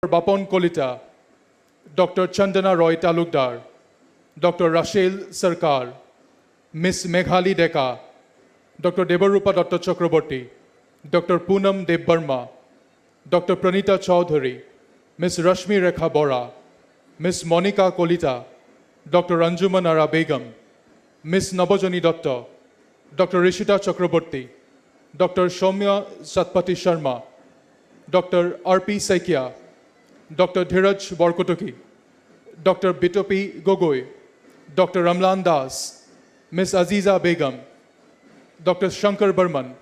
Bapon Kolita, Dr. Chandana Roy Talukdar, Dr. Rachel Sarkar, Miss Meghali Deka, Dr. Debarupa Dr. Chakraborty, Dr. Poonam Deb Burma, Dr. Pranita Chaudhary, Miss Rashmi Rekha Bora, Miss Monica Kolita, Dr. Anjuman Ara Begum, Miss Nabojani Datta, Dr. Rishita Chakraborty, Dr. Shomya Satpati Sharma, Dr. R.P. Saikia, Dr. Dhiraj Borkotoki, Dr. Bitopi Gogoi, Dr. Ramlan Das, Miss Aziza Begum, Dr. Shankar Burman,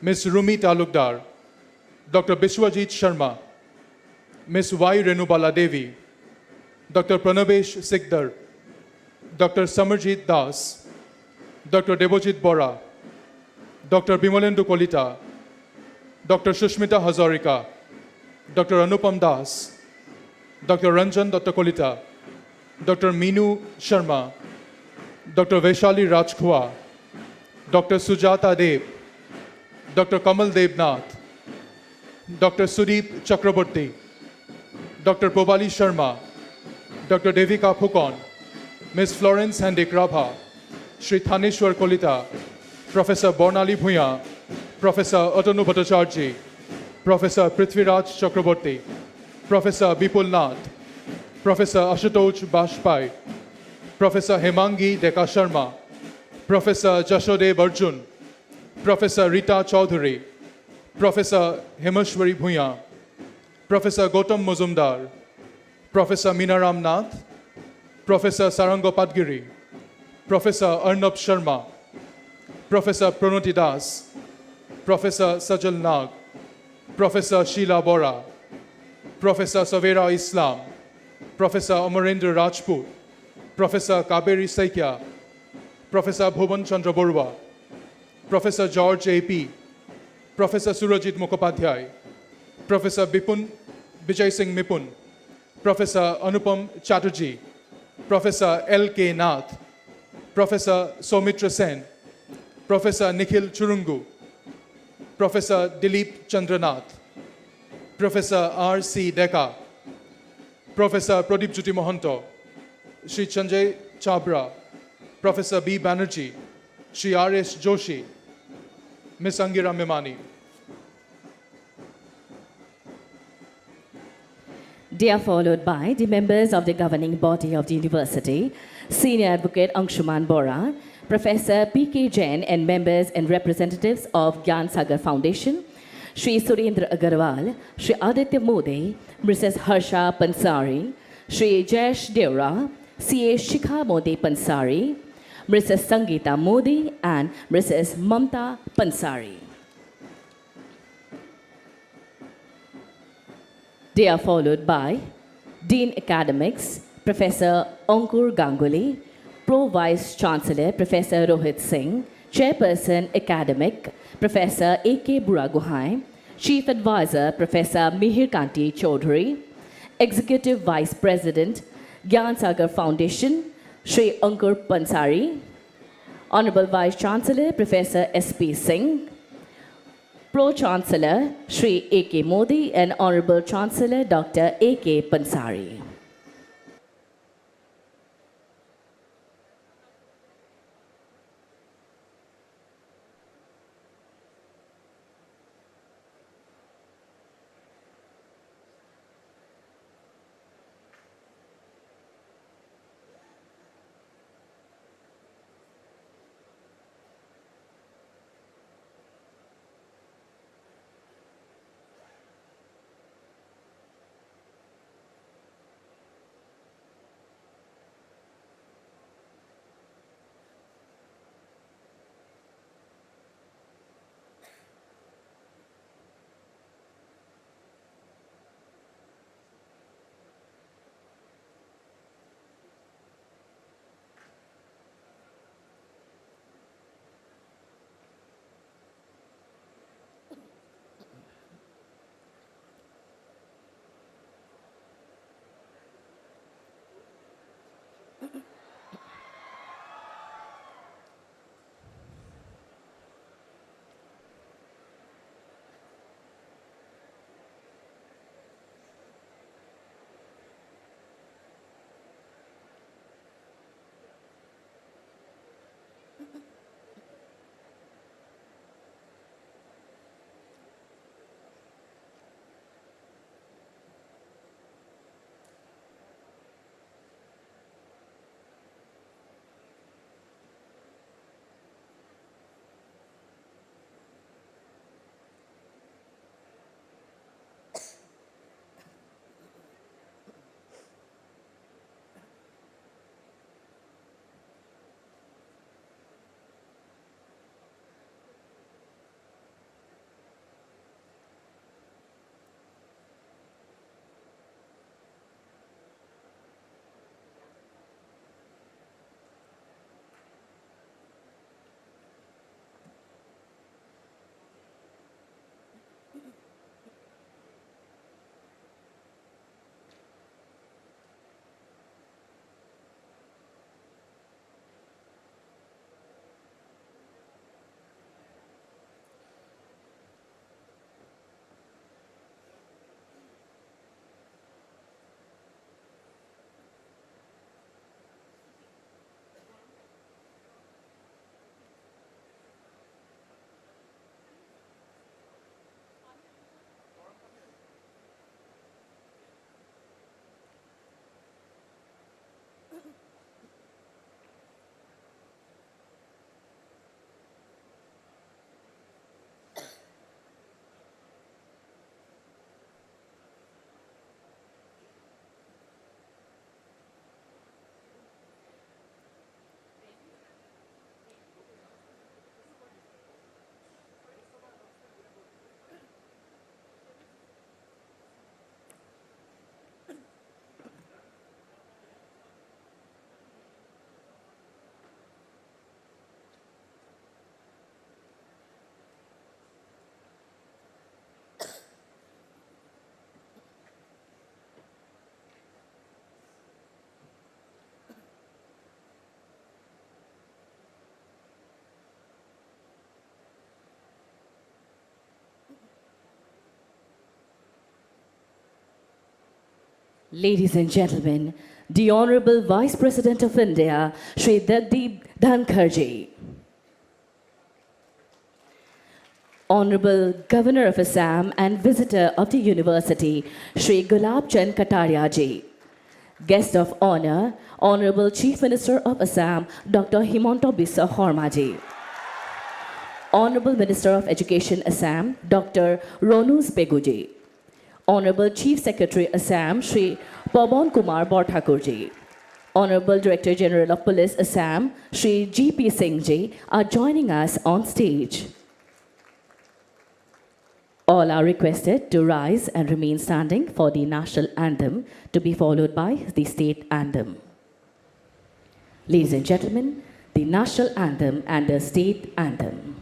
Miss Rumi Talukdar, Dr. Biswajit Sharma, Miss Y. Renubala Devi, Dr. Pranavesh Sikdar, Dr. Samarjit Das, Dr. Debojit Bora, Dr. Bimalendu Kolita, Dr. Shushmita Hazarika, Dr. Anupam Das, Dr. Ranjan Datta Kolita, Dr. Meenu Sharma, Dr. Vaishali Rajkhua, Dr. Sujata Deb, Dr. Kamal Debnath, Dr. Sudeep Chakraborty, Dr. Pobali Sharma, Dr. Devika Phukon, Ms. Florence Handik Rabha, Shri Thaneshwar Kolita, Professor Bornali Bhuya, Professor Atanu Bhattacharjee, Professor Prithviraj Chakraborty, Professor Bipul Nath, Professor Ashutosh Bajpai, Professor Hemangi Deka Sharma, Professor Jashodev Arjun, Professor Rita Chaudhary, Professor Hemashwari Bhuya, Professor Gautam Muzumdar, Professor Minaram Nath, Professor Sarango Padgiri, Professor Arnab Sharma, Professor Pranoti Das, Professor Sajal Nag, Professor Sheila Bora, Professor Savera Islam, Professor Amarendra Rajput, Professor Kaberi Saikia, Professor Bhuvan Chandra Borua, Professor George A.P., Professor Surajit Mukhopadhyay, Professor Bijay Singh Mipun, Professor Anupam Chatterjee, Professor L.K. Nath, Professor Soumitra Sen, Professor Nikhil Churungu, Professor Dilip Chandranath, Professor R.C. Deka, Professor Pradip Jyoti Mohanto, Shri Sanjay Chabra, Professor B. Banerjee, Shri R.S. Joshi, Ms. Angira Memani. They are followed by the members of the governing body of the university, Senior Advocate Anshuman Bora, Professor P.K. Jain, and members and representatives of Gyan Sagar Foundation, Shri Surendra Agarwal, Shri Aditya Modi, Mrs. Harsha Pansari, Shri Jayesh Deora, C.A. Shikha Modi Pansari, Mrs. Sangeeta Modi, and Mrs. Mamta Pansari. They are followed by Dean Academics, Professor Ankur Ganguly, Pro Vice Chancellor, Professor Rohit Singh, Chairperson Academic, Professor A.K. Buragohai, Chief Advisor, Professor Mihir Kanti Chaudhary, Executive Vice President, Gyan Sagar Foundation, Shri Ankur Pansari, Honorable Vice Chancellor, Professor S.P. Singh, Pro-Chancellor, Shri A.K. Modi, and Honorable Chancellor, Dr. A.K. Pansari. Ladies and gentlemen, the Honorable Vice President of India, Shri Jagdeep Dhankharji. Honorable Governor of Assam and visitor of the University, Shri Gulab Chand Kataria ji. Guest of honor, Honorable Chief Minister of Assam, Dr. Himanta Biswa Sarma ji. Honorable Minister of Education Assam, Dr. Ronus Peguji. Honorable Chief Secretary Assam, Shri Pawan Kumar Borthakur ji. Honorable Director General of Police Assam, Shri G.P. Singh ji are joining us on stage. All are requested to rise and remain standing for the national anthem to be followed by the state anthem. Ladies and gentlemen, the national anthem and the state anthem.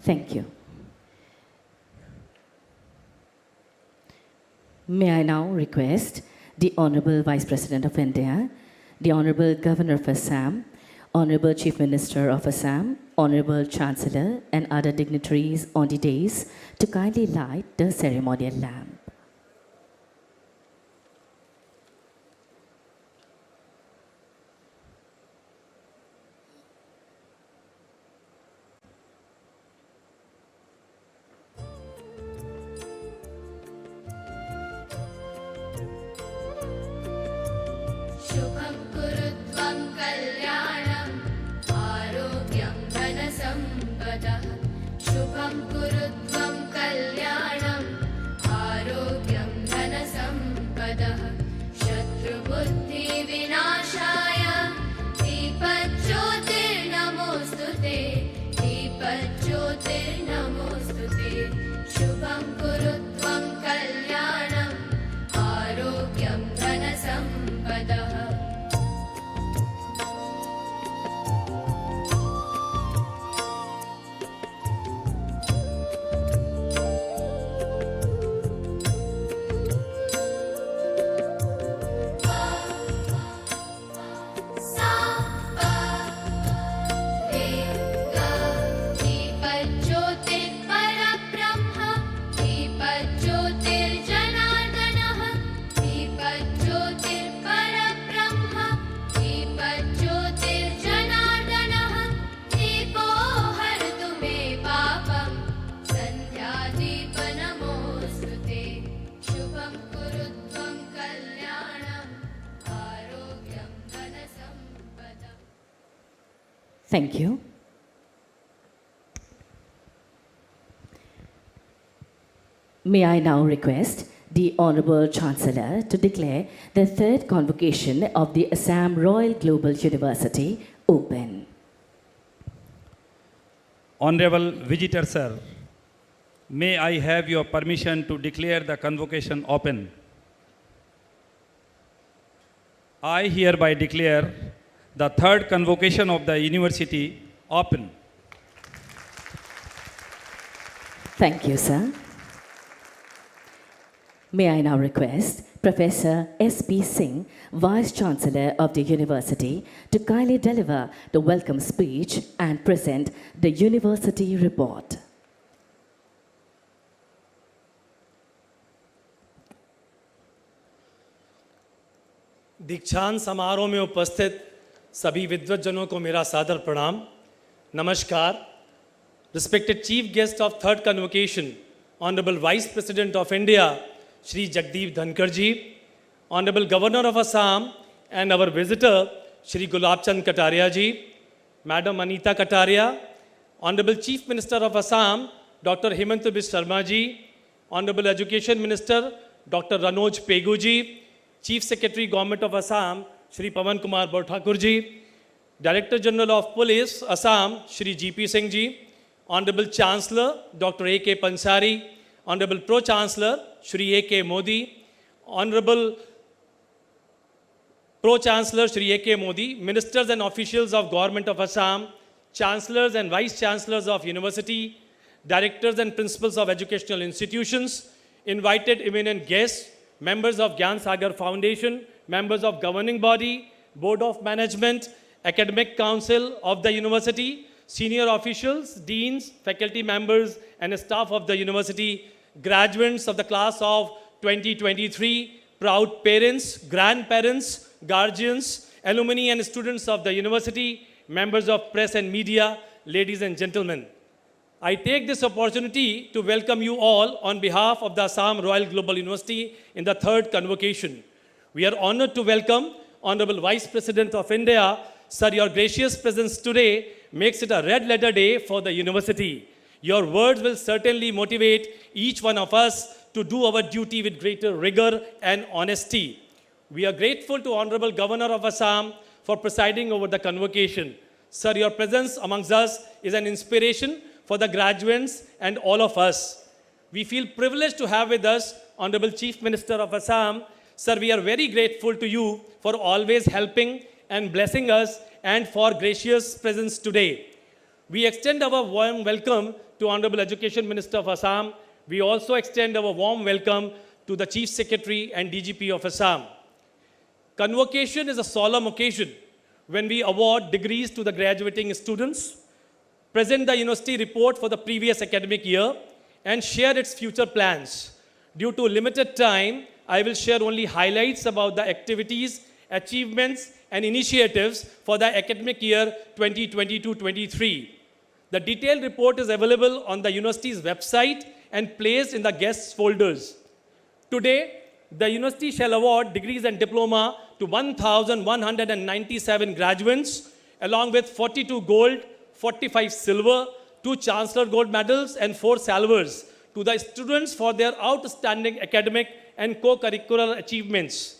Thank you. May I now request the Honorable Vice President of India, the Honorable Governor of Assam, Honorable Chief Minister of Assam, Honorable Chancellor and other dignitaries on the dais to kindly light the ceremonial lamp. शुभं कुरुत्वं कल्याणम् आरोग्यं धनसम्पदः शुभं कुरुत्वं कल्याणम् आरोग्यं Thank you. May I now request the Honorable Chancellor to declare the third convocation of the Assam Royal Global University open. Honorable Visitor Sir, may I have your permission to declare the convocation open? I hereby declare the third convocation of the university open. Thank you, sir. May I now request Professor S.P. Singh, Vice Chancellor of the University, to kindly deliver the welcome speech and present the university report. दीक्षांत समारोह में उपस्थित सभी विद्वज्जनों को मेरा सादर प्रणाम, नमस्कार. Respected Chief Guest of Third Convocation, Honorable Vice President of India, Shri Jagdeep Dhankar ji, Honorable Governor of Assam and our visitor, Shri Gulab Chand Kataria ji, Madam Anita Kataria, Honorable Chief Minister of Assam, Dr. Himanta Biswa Sharma ji, Honorable Education Minister, Dr. Ranoj Pegu ji, Chief Secretary Government of Assam, Shri Pawan Kumar Borthakur ji, Director General of Police, Assam, Shri G.P. Singh ji, Honorable Chancellor, Dr. A.K. Pansari, Honorable Pro-Chancellor, Shri A.K. Modi, Honorable Pro-Chancellor, Shri A.K. Modi, Ministers and officials of Government of Assam, Chancellors and Vice-Chancellors of University, Directors and Principals of Educational Institutions, invited eminent guests, members of Gyan Sagar Foundation, members of Governing Body, Board of Management, Academic Council of the University, senior officials, deans, faculty members, and staff of the university, graduates of the class of 2023, proud parents, grandparents, guardians, alumni and students of the university, members of press and media, ladies and gentlemen. I take this opportunity to welcome you all on behalf of the Assam Royal Global University in the third convocation. We are honored to welcome Honorable Vice President of India. Sir, your gracious presence today makes it a red letter day for the university. Your words will certainly motivate each one of us to do our duty with greater rigor and honesty. We are grateful to Honorable Governor of Assam for presiding over the convocation. Sir, your presence amongst us is an inspiration for the graduates and all of us. We feel privileged to have with us Honorable Chief Minister of Assam. Sir, we are very grateful to you for always helping and blessing us and for gracious presence today. We extend our warm welcome to Honorable Education Minister of Assam. We also extend our warm welcome to the Chief Secretary and DGP of Assam. Convocation is a solemn occasion when we award degrees to the graduating students, present the university report for the previous academic year, and share its future plans. Due to limited time, I will share only highlights about the activities, achievements, and initiatives for the academic year 2022-23. The detailed report is available on the university's website and placed in the guests folders. Today, the university shall award degrees and diploma to 1,197 graduates, along with 42 gold, 45 silver, 2 Chancellor Gold medals, and 4 salvers to the students for their outstanding academic and co-curricular achievements.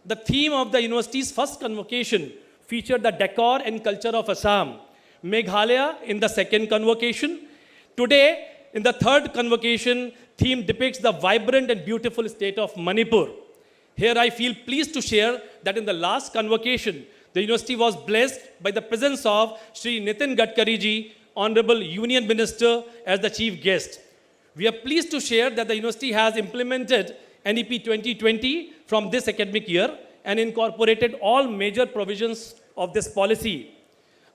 The theme of the university's first convocation featured the decor and culture of Assam, Meghalaya in the second convocation. Today, in the third convocation, theme depicts the vibrant and beautiful state of Manipur. Here I feel pleased to share that in the last convocation, the university was blessed by the presence of Shri Nitin Gadkari ji, Honorable Union Minister, as the chief guest. We are pleased to share that the university has implemented NEP 2020 from this academic year and incorporated all major provisions of this policy.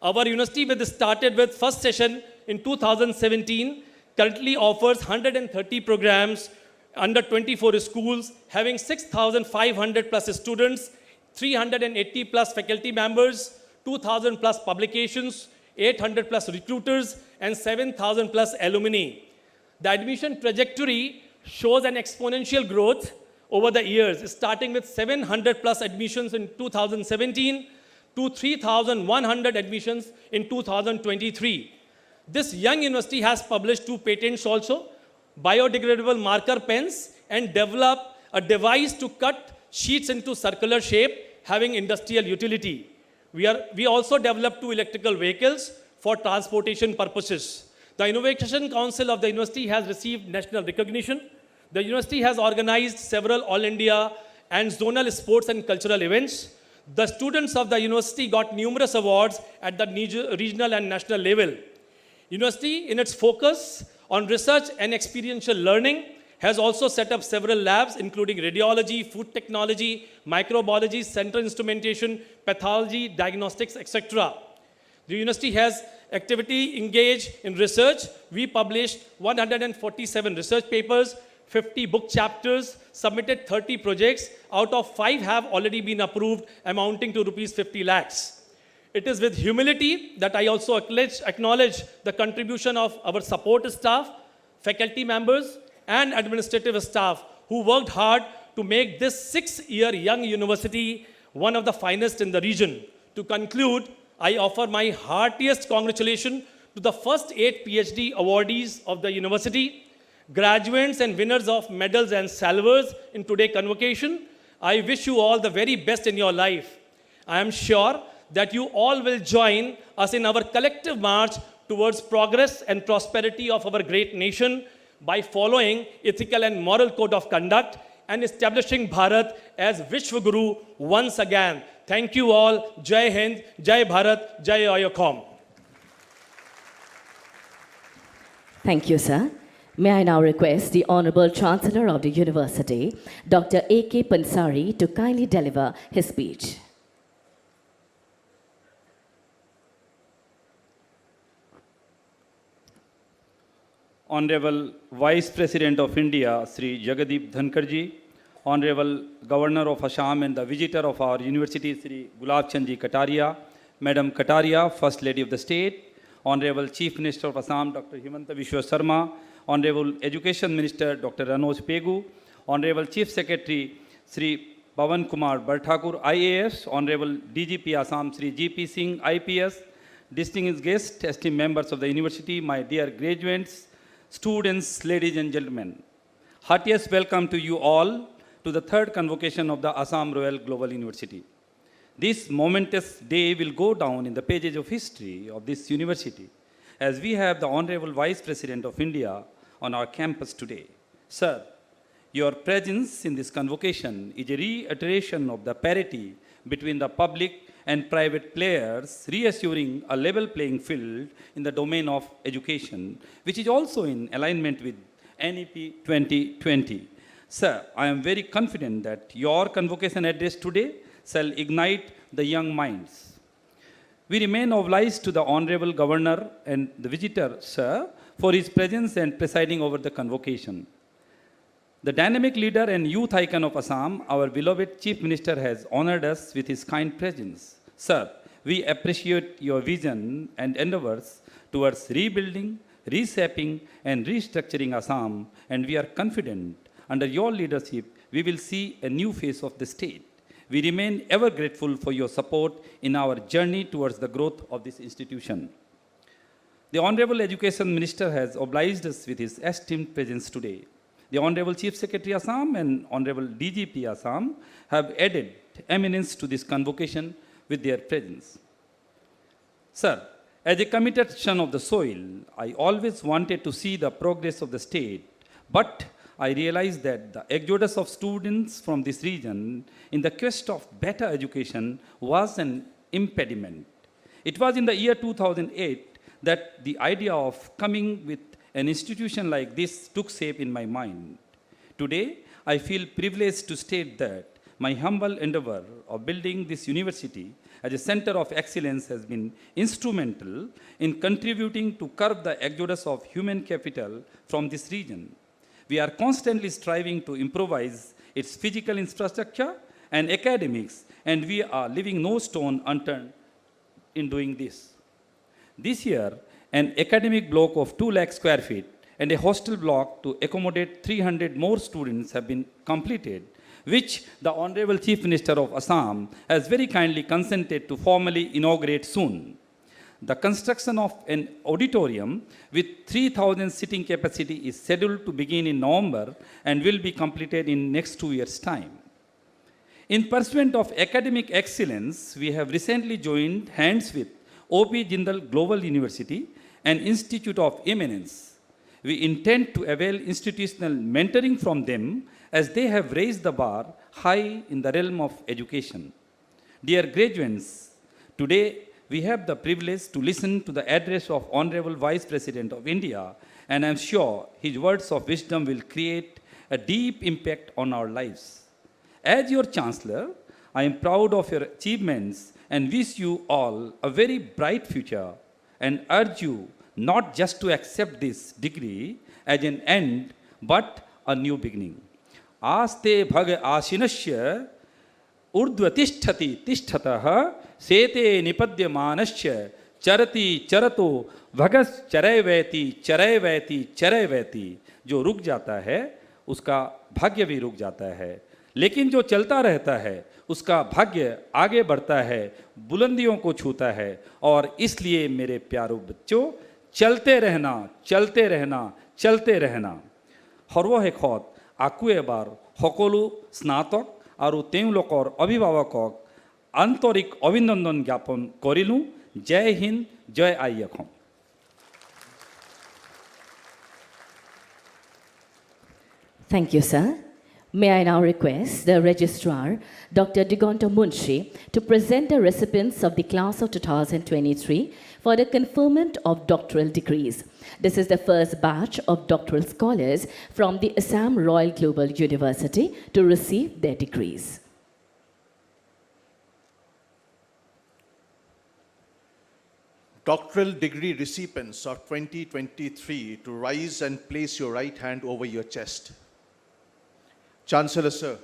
Our university, which started with first session in 2017, currently offers 130 programs under 24 schools, having 6,500 plus students, 380 plus faculty members, 2,000 plus publications, 800 plus recruiters, and 7,000 plus alumni. The admission trajectory shows an exponential growth over the years, starting with 700 plus admissions in 2017, to 3,100 admissions in 2023. This young university has published 2 patents also, biodegradable marker pens, and developed a device to cut sheets into circular shape having industrial utility. We also developed 2 electrical vehicles for transportation purposes. The Innovation Council of the university has received national recognition. The university has organized several All India and zonal sports and cultural events. The students of the university got numerous awards at the regional and national level. University, in its focus on research and experiential learning, has also set up several labs, including radiology, food technology, microbiology, central instrumentation, pathology, diagnostics, etc. The university has actively engaged in research. We published 147 research papers, 50 book chapters, submitted 30 projects, out of 5 have already been approved, amounting to rupees 50 lakhs. It is with humility that I also acknowledge the contribution of our support staff, faculty members, and administrative staff who worked hard to make this 6-year young university one of the finest in the region. To conclude, I offer my heartiest congratulations to the first 8 PhD awardees of the university, graduates and winners of medals and salvers in today's convocation. I wish you all the very best in your life. I am sure that you all will join us in our collective march towards progress and prosperity of our great nation by following ethical and moral code of conduct and establishing Bharat as Vishwa Guru once again. Thank you all. Jai Hind, Jai Bharat, Jai Ayukham. Thank you, sir. May I now request the Honorable Chancellor of the University, Dr. A.K. Pansari, to kindly deliver his speech. Honorable Vice President of India, Sri Jagdeep Dhankarji, Honorable Governor of Assam and the visitor of our university, Sri Gulab Chandji Kataria, Madam Kataria, First Lady of the State, Honorable Chief Minister of Assam, Dr. Himanta Biswa Sarma, Honorable Education Minister, Dr. Ranoj Pegu, Honorable Chief Secretary, Sri Pawan Kumar Barthakur, IAS, Honorable DGP Assam, Sri GP Singh, IPS, distinguished guests, esteemed members of the university, my dear graduates, students, ladies and gentlemen. Heartiest welcome to you all to the third convocation of the Assam Royal Global University. This momentous day will go down in the pages of history of this university as we have the Honorable Vice President of India on our campus today. Sir, your presence in this convocation is a reiteration of the parity between the public and private players, reassuring a level playing field in the domain of education, which is also in alignment with NEP 2020. Sir, I am very confident that your convocation address today shall ignite the young minds. We remain obliged to the Honorable Governor and the visitor, sir, for his presence and presiding over the convocation. The dynamic leader and youth icon of Assam, our beloved Chief Minister, has honored us with his kind presence. Sir, we appreciate your vision and endeavors towards rebuilding, reshaping, and restructuring Assam, and we are confident under your leadership we will see a new face of the state. We remain ever grateful for your support in our journey towards the growth of this institution. The Honorable Education Minister has obliged us with his esteemed presence today. The Honorable Chief Secretary Assam and Honorable DGP Assam have added eminence to this convocation with their presence. Sir, as a committed son of the soil, I always wanted to see the progress of the state, but I realized that the exodus of students from this region in the quest of better education was an impediment. It was in the year 2008 that the idea of coming with an institution like this took shape in my mind. Today, I feel privileged to state that my humble endeavor of building this university as a center of excellence has been instrumental in contributing to curb the exodus of human capital from this region. We are constantly striving to improvise its physical infrastructure and academics, and we are leaving no stone unturned in doing this. This year, an academic block of 2 lakh square feet and a hostel block to accommodate 300 more students have been completed, which the Honorable Chief Minister of Assam has very kindly consented to formally inaugurate soon. The construction of an auditorium with 3,000 sitting capacity is scheduled to begin in November and will be completed in next 2 years' time. In pursuit of academic excellence, we have recently joined hands with O.P. Jindal Global University, an institute of eminence. We intend to avail institutional mentoring from them as they have raised the bar high in the realm of education. Dear graduates, today we have the privilege to listen to the address of Honorable Vice President of India, and I am sure his words of wisdom will create a deep impact on our lives. As your Chancellor, I am proud of your achievements and wish you all a very bright future and urge you not just to accept this degree as an end, but a new beginning. Aste bhag asinasya urdhvatishthati tishtatah sete nipadyamanasya charati charato bhagas charayvati. जो रुक जाता है उसका भाग्य भी रुक जाता है, लेकिन जो चलता रहता है उसका भाग्य आगे बढ़ता है, बुलंदियों को छूता है. और इसलिए मेरे प्यारो बच्चों, चलते रहना, चलते रहना, चलते रहना. সৰ্বশেষত আকৌ এবাৰ সকলো স্নাতক আৰু তেওঁলোকৰ অভিভাৱকক আন্তৰিক অভিনন্দন জ্ঞাপন কৰিলোঁ. জয় হিন্দ, জয় আই Asom. Thank you, sir. May I now request the Registrar, Dr. Digonto Munshi, to present the recipients of the class of 2023 for the conferment of doctoral degrees. This is the first batch of doctoral scholars from the Assam Royal Global University to receive their degrees. Doctoral degree recipients of 2023 to rise and place your right hand over your chest. Chancellor, sir,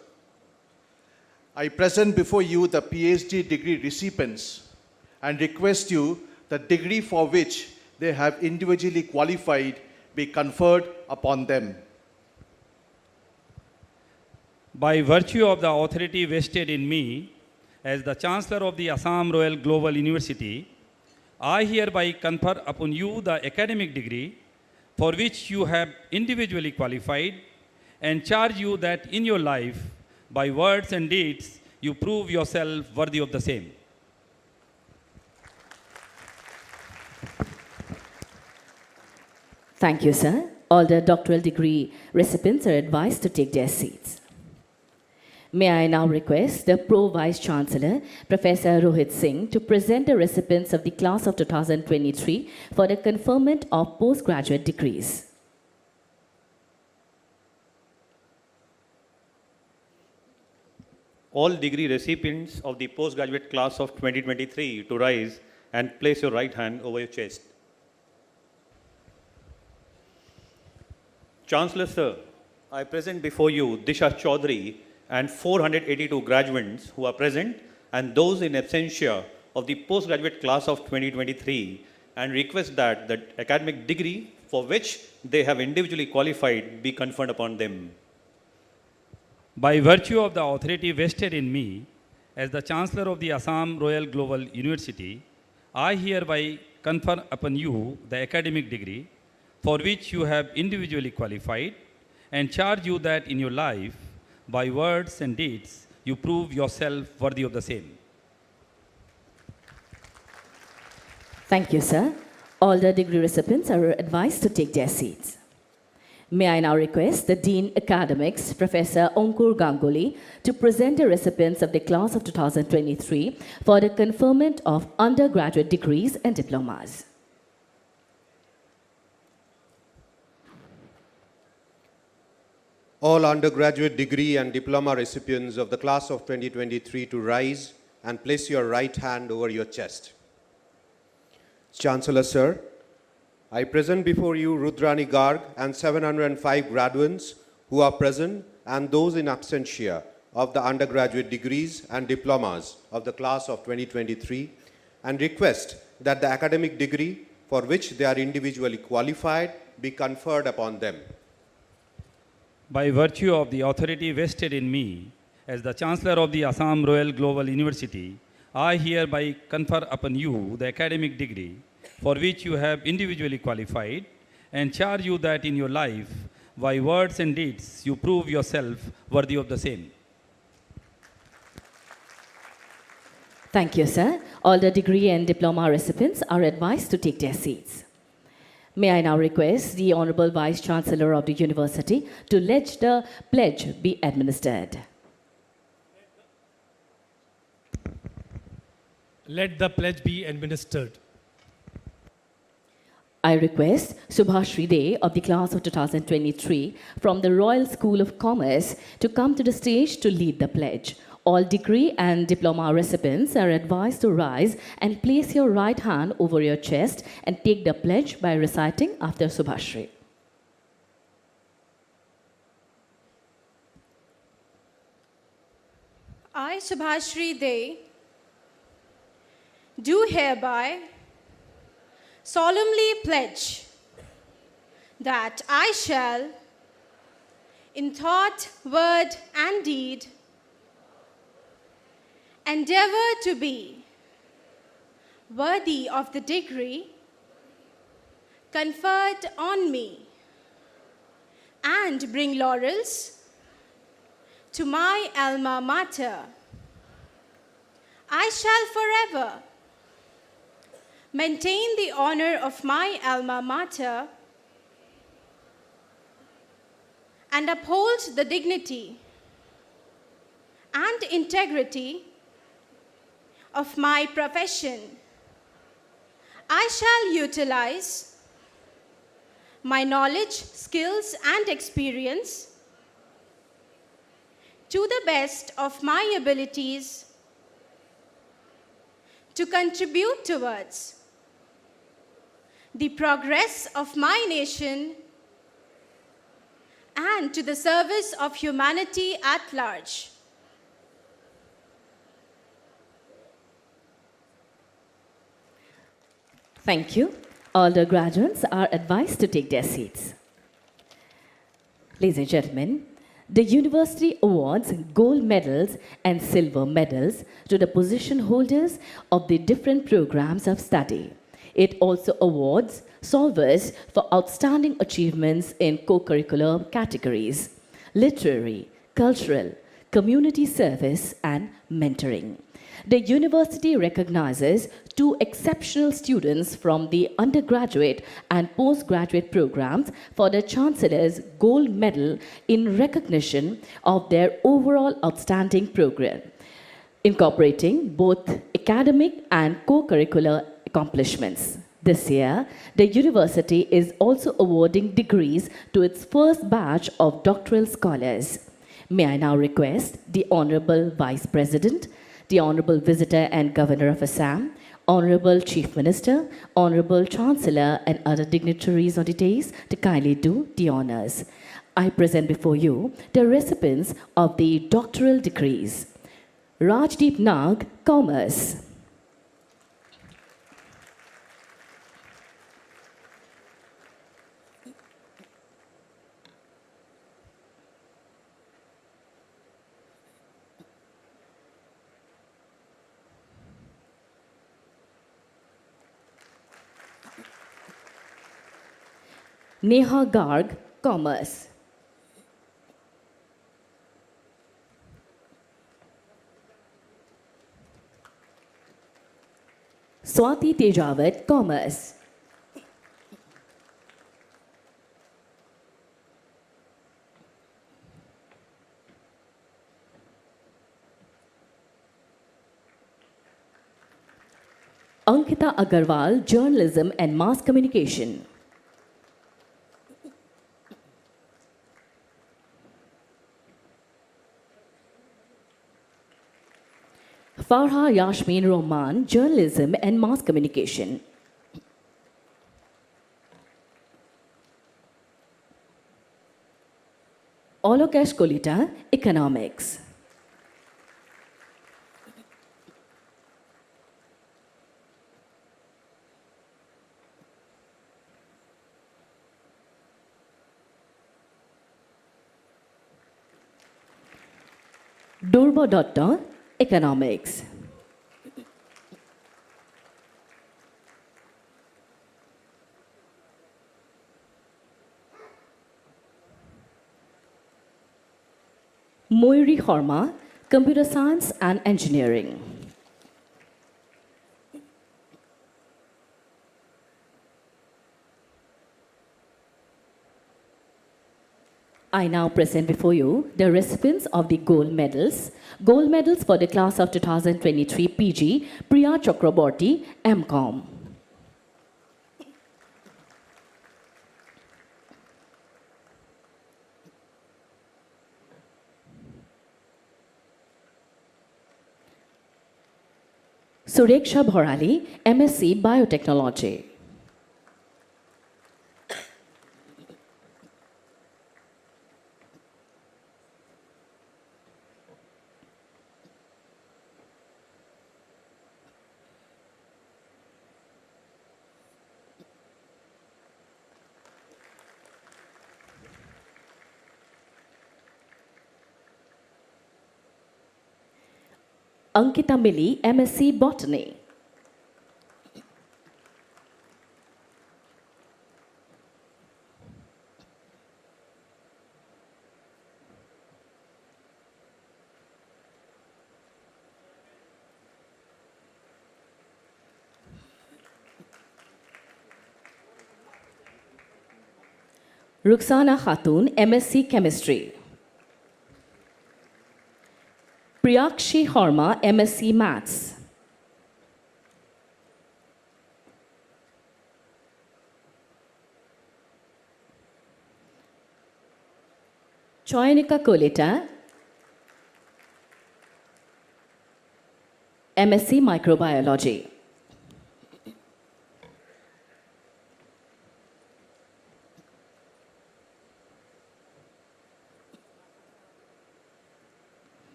I present before you the PhD degree recipients and request you the degree for which they have individually qualified be conferred upon them. By virtue of the authority vested in me as the Chancellor of the Assam Royal Global University, I hereby confer upon you the academic degree for which you have individually qualified and charge you that in your life, by words and deeds, you prove yourself worthy of the same. Thank you, sir. All the doctoral degree recipients are advised to take their seats. May I now request the Pro Vice Chancellor, Professor Rohit Singh, to present the recipients of the class of 2023 for the conferment of postgraduate degrees. All degree recipients of the postgraduate class of 2023 to rise and place your right hand over your chest. Chancellor, sir, I present before you Disha Chaudhary and 482 graduates who are present and those in absentia of the postgraduate class of 2023 and request that the academic degree for which they have individually qualified be conferred upon them. By virtue of the authority vested in me as the Chancellor of the Assam Royal Global University, I hereby confer upon you the academic degree for which you have individually qualified and charge you that in your life, by words and deeds, you prove yourself worthy of the same. Thank you, sir. All the degree recipients are advised to take their seats. May I now request the Dean Academics, Professor Ankur Ganguly, to present the recipients of the class of 2023 for the conferment of undergraduate degrees and diplomas. All undergraduate degree and diploma recipients of the class of 2023 to rise and place your right hand over your chest. Chancellor, sir, I present before you Rudrani Garg and 705 graduates who are present and those in absentia of the undergraduate degrees and diplomas of the class of 2023 and request that the academic degree for which they are individually qualified be conferred upon them. By virtue of the authority vested in me As the Chancellor of the Assam Royal Global University, I hereby confer upon you the academic degree for which you have individually qualified and charge you that in your life, by words and deeds, you prove yourself worthy of the same. Thank you, sir. All the degree and diploma recipients are advised to take their seats. May I now request the Honorable Vice Chancellor of the University to let the pledge be administered. Let the pledge be administered. I request Subhashri Dey of the class of 2023 from the Royal School of Commerce to come to the stage to lead the pledge. All degree and diploma recipients are advised to rise and place your right hand over your chest and take the pledge by reciting after Subhashri. I, Subhashri Dey, do hereby solemnly pledge that I shall, in thought, word, and deed, endeavor to be worthy of the degree conferred on me and bring laurels to my alma mater. I shall forever maintain the honor of my alma mater and uphold the dignity and integrity of my profession. I shall utilize my knowledge, skills, and experience to the best of my abilities to contribute towards the progress of my nation and to the service of humanity at large. Thank you. All the graduates are advised to take their seats. Ladies and gentlemen, the university awards gold medals and silver medals to the position holders of the different programs of study. It also awards solvers for outstanding achievements in co-curricular categories: literary, cultural, community service, and mentoring. The university recognizes 2 exceptional students from the undergraduate and postgraduate programs for the Chancellor's Gold Medal in recognition of their overall outstanding program, incorporating both academic and co-curricular accomplishments. This year, the university is also awarding degrees to its first batch of doctoral scholars. May I now request the Honorable Vice President, the Honorable Visitor and Governor of Assam, Honorable Chief Minister, Honorable Chancellor, and other dignitaries on the dais to kindly do the honors. I present before you the recipients of the doctoral degrees. Rajdeep Nag, Commerce. Neha Garg, Commerce. Swati Tejawat, Commerce. Ankita Agarwal, Journalism and Mass Communication. Farha Yasmin Roman, Journalism and Mass Communication. Olokesh Kolita, Economics. Durba Dutta, Economics. Moiri Horma, Computer Science and Engineering. I now present before you the recipients of the gold medals. Gold medals for the class of 2023 PG, Priya Chakraborty, MCOM. Sureksha Bhorali, MSc Biotechnology. Ankita Mili, MSc Botany. Ruxana Khatun, MSc Chemistry. Priyakshi Horma, MSc Maths. Choyanika Kolita, MSc Microbiology.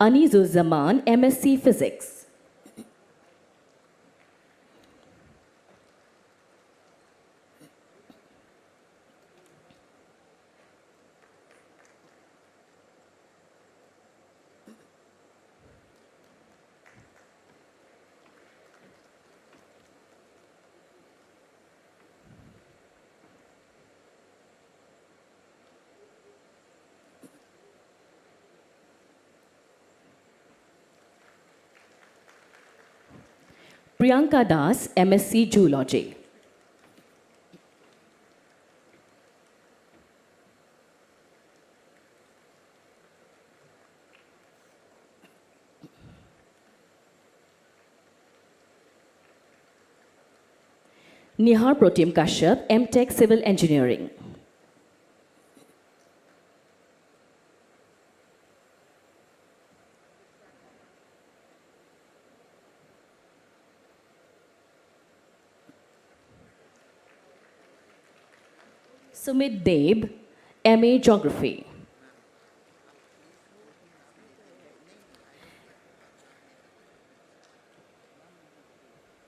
Anizuzzaman, MSc Physics. Priyanka Das, MSc Zoology. Nihar Protim Kashyap, MTech Civil Engineering. Sumit Deb, MA Geography.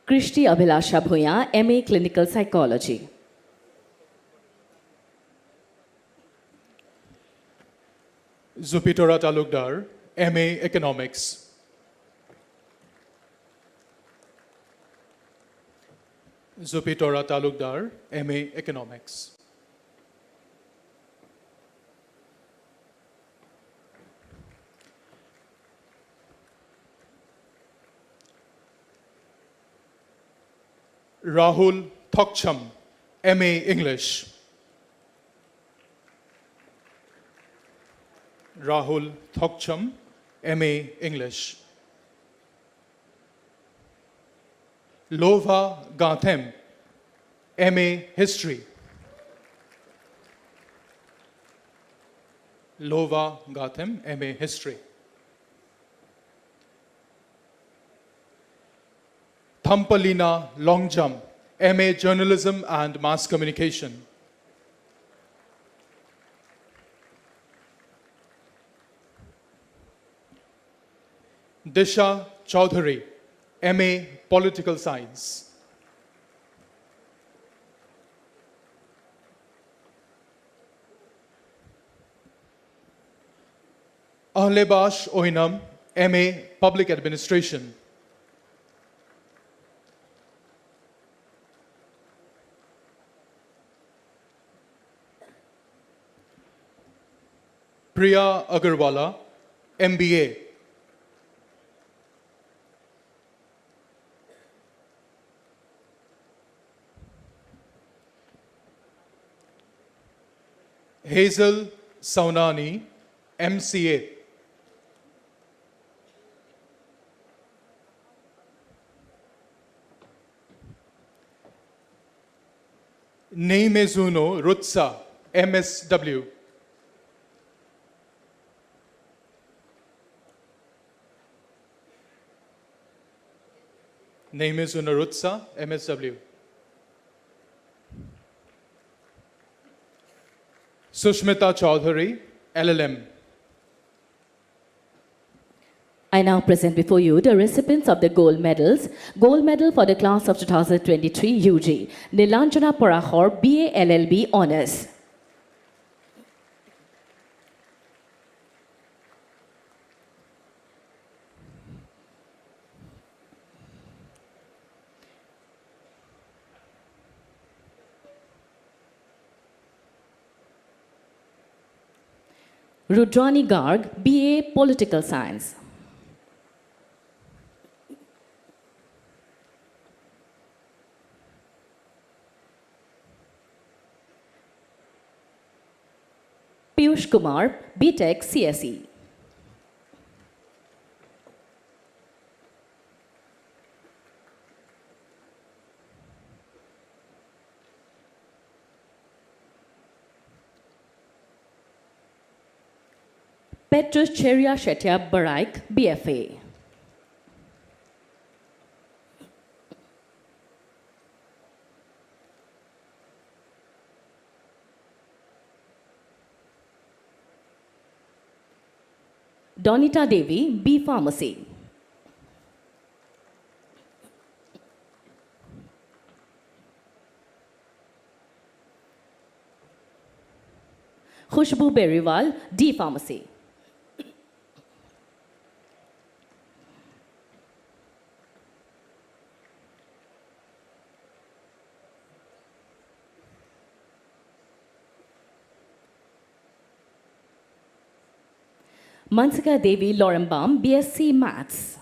Krishti Abhilasha Bhuya, MA Clinical Psychology. Zupitora Talukdar, MA Economics. Zupitora Talukdar, MA Economics. Rahul Thokcham, MA English. Rahul Thokcham, MA English. Lova Ganthem, MA History. Lova Ganthem, MA History. Thampalina Longjam, MA Journalism and Mass Communication. Disha Chaudhary, MA Political Science. Ahlebash Oinam, MA Public Administration. Priya Agarwala, MBA. Hazel Saunani, MCA. Neimezuno Rutsa, MSW. Neimezuno Rutsa, MSW. Sushmita Chaudhary, LLM. I now present before you the recipients of the gold medals. Gold medal for the class of 2023 UG, Nilanjana Parahor, BA LLB Honours. Rudrani Garg, BA Political Science. Piyush Kumar, BTech CSE. Petrus Cheria Shetya Baraik, BFA. Donita Devi, B Pharmacy. Khushbu Beriwal, D Pharmacy. Mansika Devi Lorembam, BSc Maths.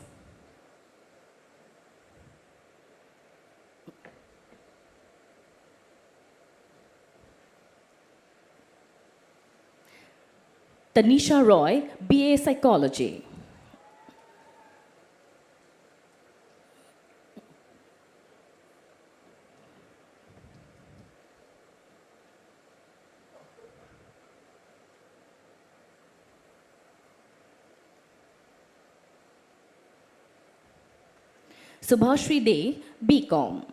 Tanisha Roy, BA Psychology. Subhashri Day, BCom.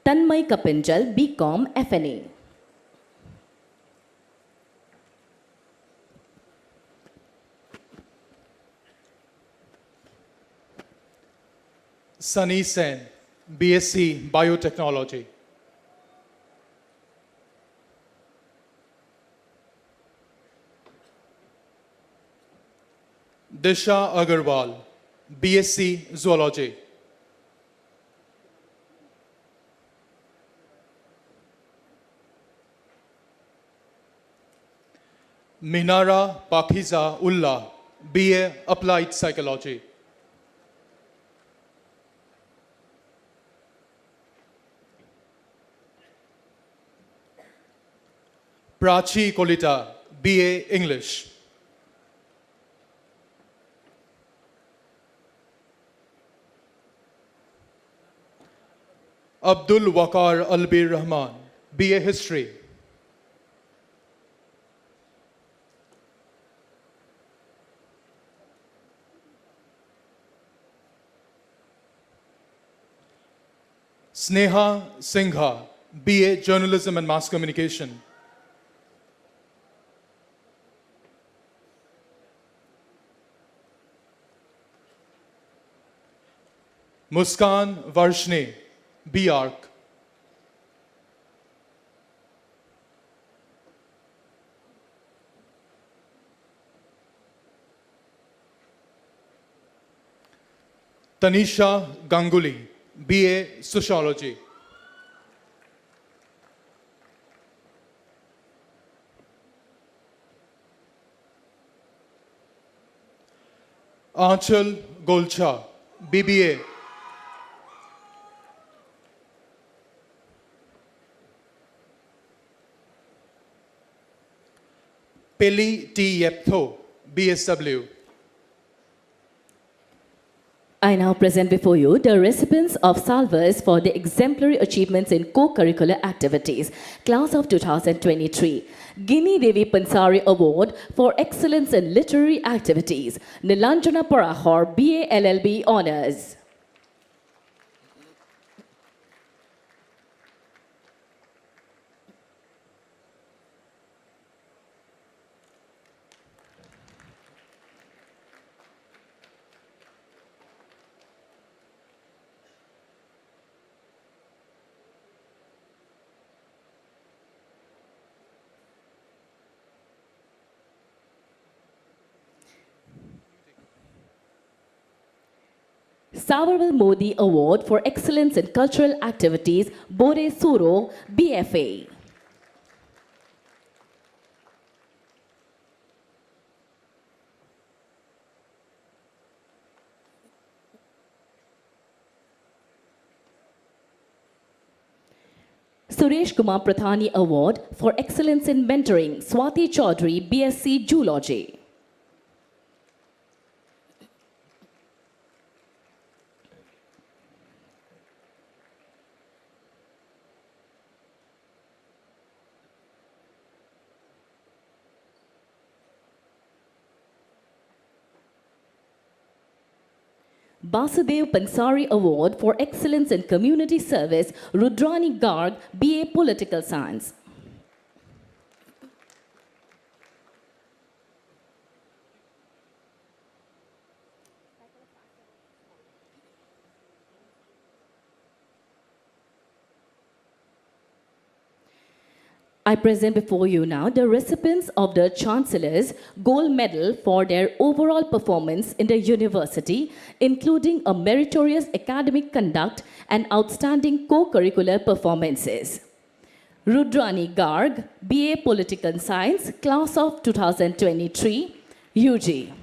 Tanmay Kapinjal, BCom FNA. Sunny Sen, BSc Biotechnology. Disha Agarwal, BSc Zoology. Minara Pakiza Ullah, BA Applied Psychology. Prachi Kolita, BA English. Abdul Waqar Albir Rahman, BA History. Sneha Singha, BA Journalism and Mass Communication. Muskan Varshne, B Arc. Tanisha Ganguly, BA Sociology. Aanchal Golcha, BBA. Peli T. Yeptho, BSW. I now present before you the recipients of salvers for the exemplary achievements in co-curricular activities, class of 2023. Gini Devi Pansari Award for Excellence in Literary Activities, Nilanjana Parahar, BA LLB Honours. Savarwal Modi Award for Excellence in Cultural Activities, Bore Suro, BFA. Suresh Kumar Prathani Award for Excellence in Mentoring, Swati Chaudhary, BSc Zoology. Basudev Pansari Award for Excellence in Community Service, Rudrani Garg, BA Political Science. I present before you now the recipients of the Chancellor's Gold Medal for their overall performance in the university, including a meritorious academic conduct and outstanding co-curricular performances. Rudrani Garg, BA Political Science, class of 2023, UG.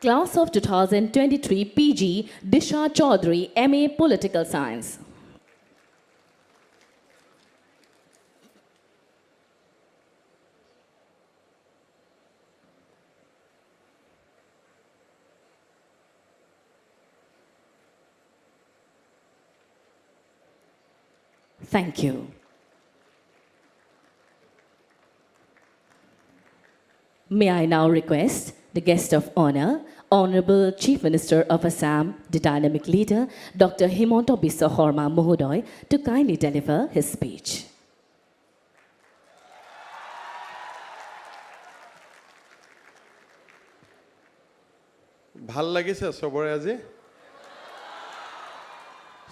Class of 2023 PG, Disha Chaudhary, MA Political Science. Thank you. May I now request the guest of honor, Honorable Chief Minister of Assam, the dynamic leader, Dr. Himanta Biswa Sarma Mohodoy, to kindly deliver his speech. ভাল লাগিছে সবৰে আজি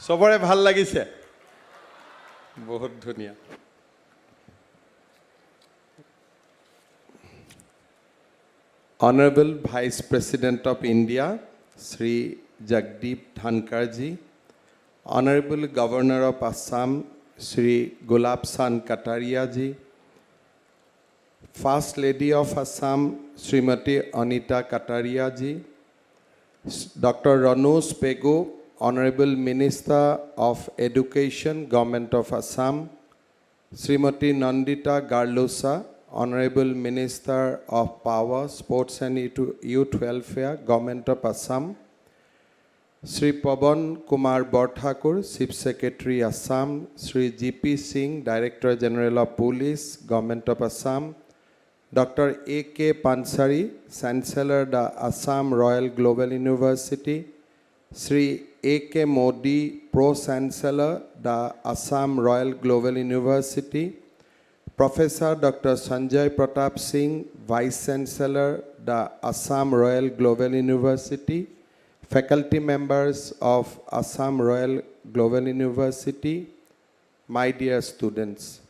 সবৰে ভাল লাগিছে বহুত ধুনিয়া Honorable Vice President of India, Sri Jagdeep Dhankar ji, Honorable Governor of Assam, Sri Gulab San Kataria ji, First Lady of Assam, Srimati Anita Kataria ji, Dr. Ranoj Pego, Honorable Minister of Education, Government of Assam, Srimati Nandita Garlosa, Honorable Minister of Power, Sports and Youth Welfare, Government of Assam, Sri Pawan Kumar Borthakur, Chief Secretary, Assam, Sri G.P. Singh, Director General of Police, Government of Assam, Dr. A.K. Pansari, Chancellor, the Assam Royal Global University, Sri A.K. Modi, Pro-Chancellor, the Assam Royal Global University, Professor Dr. Sanjay Pratap Singh, Vice Chancellor, the Assam Royal Global University, faculty members of Assam Royal Global University, my dear students.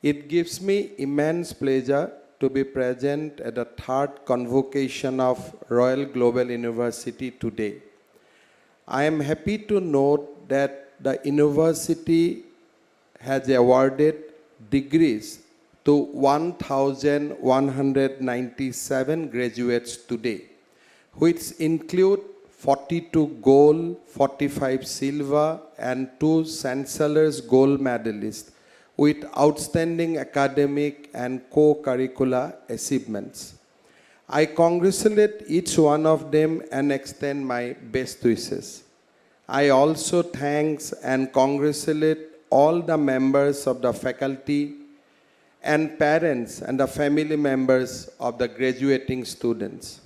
It gives me immense pleasure to be present at the third convocation of Royal Global University today. I am happy to note that the university has awarded degrees to 1,197 graduates today, which include 42 gold, 45 silver, and 2 Chancellor's Gold medalists with outstanding academic and co-curricular achievements. I congratulate each one of them and extend my best wishes. I also thank and congratulate all the members of the faculty and parents and the family members of the graduating students.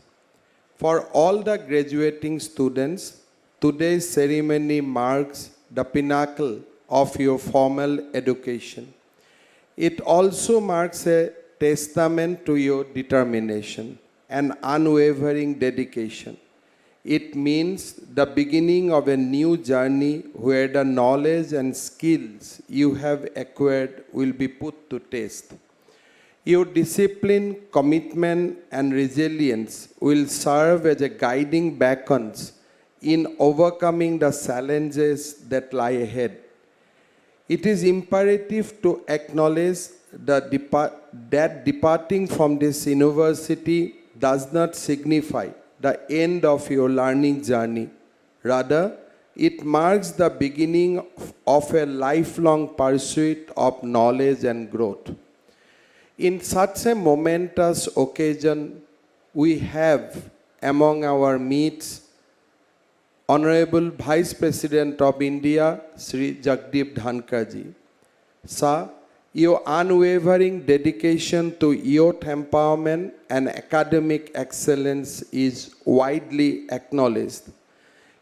For all the graduating students, today's ceremony marks the pinnacle of your formal education. It also marks a testament to your determination and unwavering dedication. It means the beginning of a new journey where the knowledge and skills you have acquired will be put to test. Your discipline, commitment, and resilience will serve as a guiding beacons in overcoming the challenges that lie ahead. It is imperative to acknowledge that departing from this university does not signify the end of your learning journey. Rather, it marks the beginning of a lifelong pursuit of knowledge and growth. In such a momentous occasion, we have among our meets Honorable Vice President of India, Sri Jagdeep Dhankarji. Sir, your unwavering dedication to youth empowerment and academic excellence is widely acknowledged.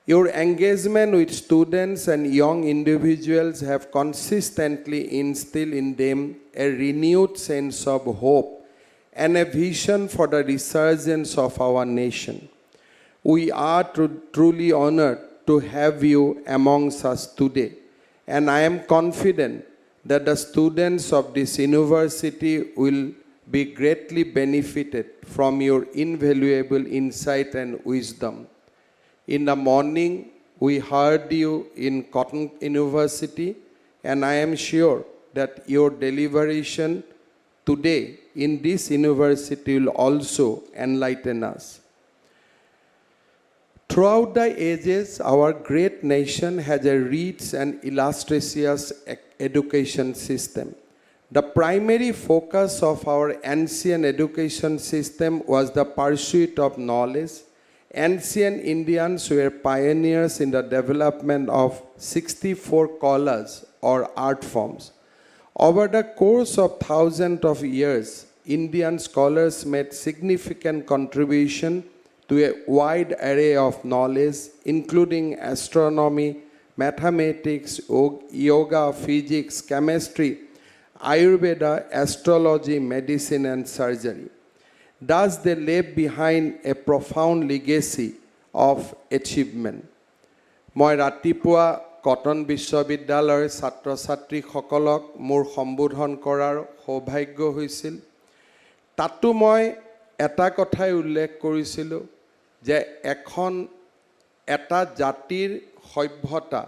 Your engagement with students and young individuals have consistently instilled in them a renewed sense of hope and a vision for the resurgence of our nation. We are truly honored to have you amongst us today, and I am confident that the students of this university will be greatly benefited from your invaluable insight and wisdom. In the morning, we heard you in Cotton University, and I am sure that your deliberation today in this university will also enlighten us. Throughout the ages, our great nation has a rich and illustrious education system. The primary focus of our ancient education system was the pursuit of knowledge. Ancient Indians were pioneers in the development of 64 kalas or art forms. Over the course of thousands of years, Indian scholars made significant contribution to a wide array of knowledge, including astronomy, mathematics, yoga, physics, chemistry, Ayurveda, astrology, medicine, and surgery. Thus, they left behind a profound legacy of achievement. মই ৰাতিপুৱা cotton বিশ্ববিদ্যালয়ৰ ছাত্ৰ ছাত্ৰীসকলক মোৰ সম্বোধন কৰাৰ সৌভাগ্য হৈছিল। তাতো মই এটা কথাই উল্লেখ কৰিছিলোঁ যে এটা জাতিৰ সভ্যতা,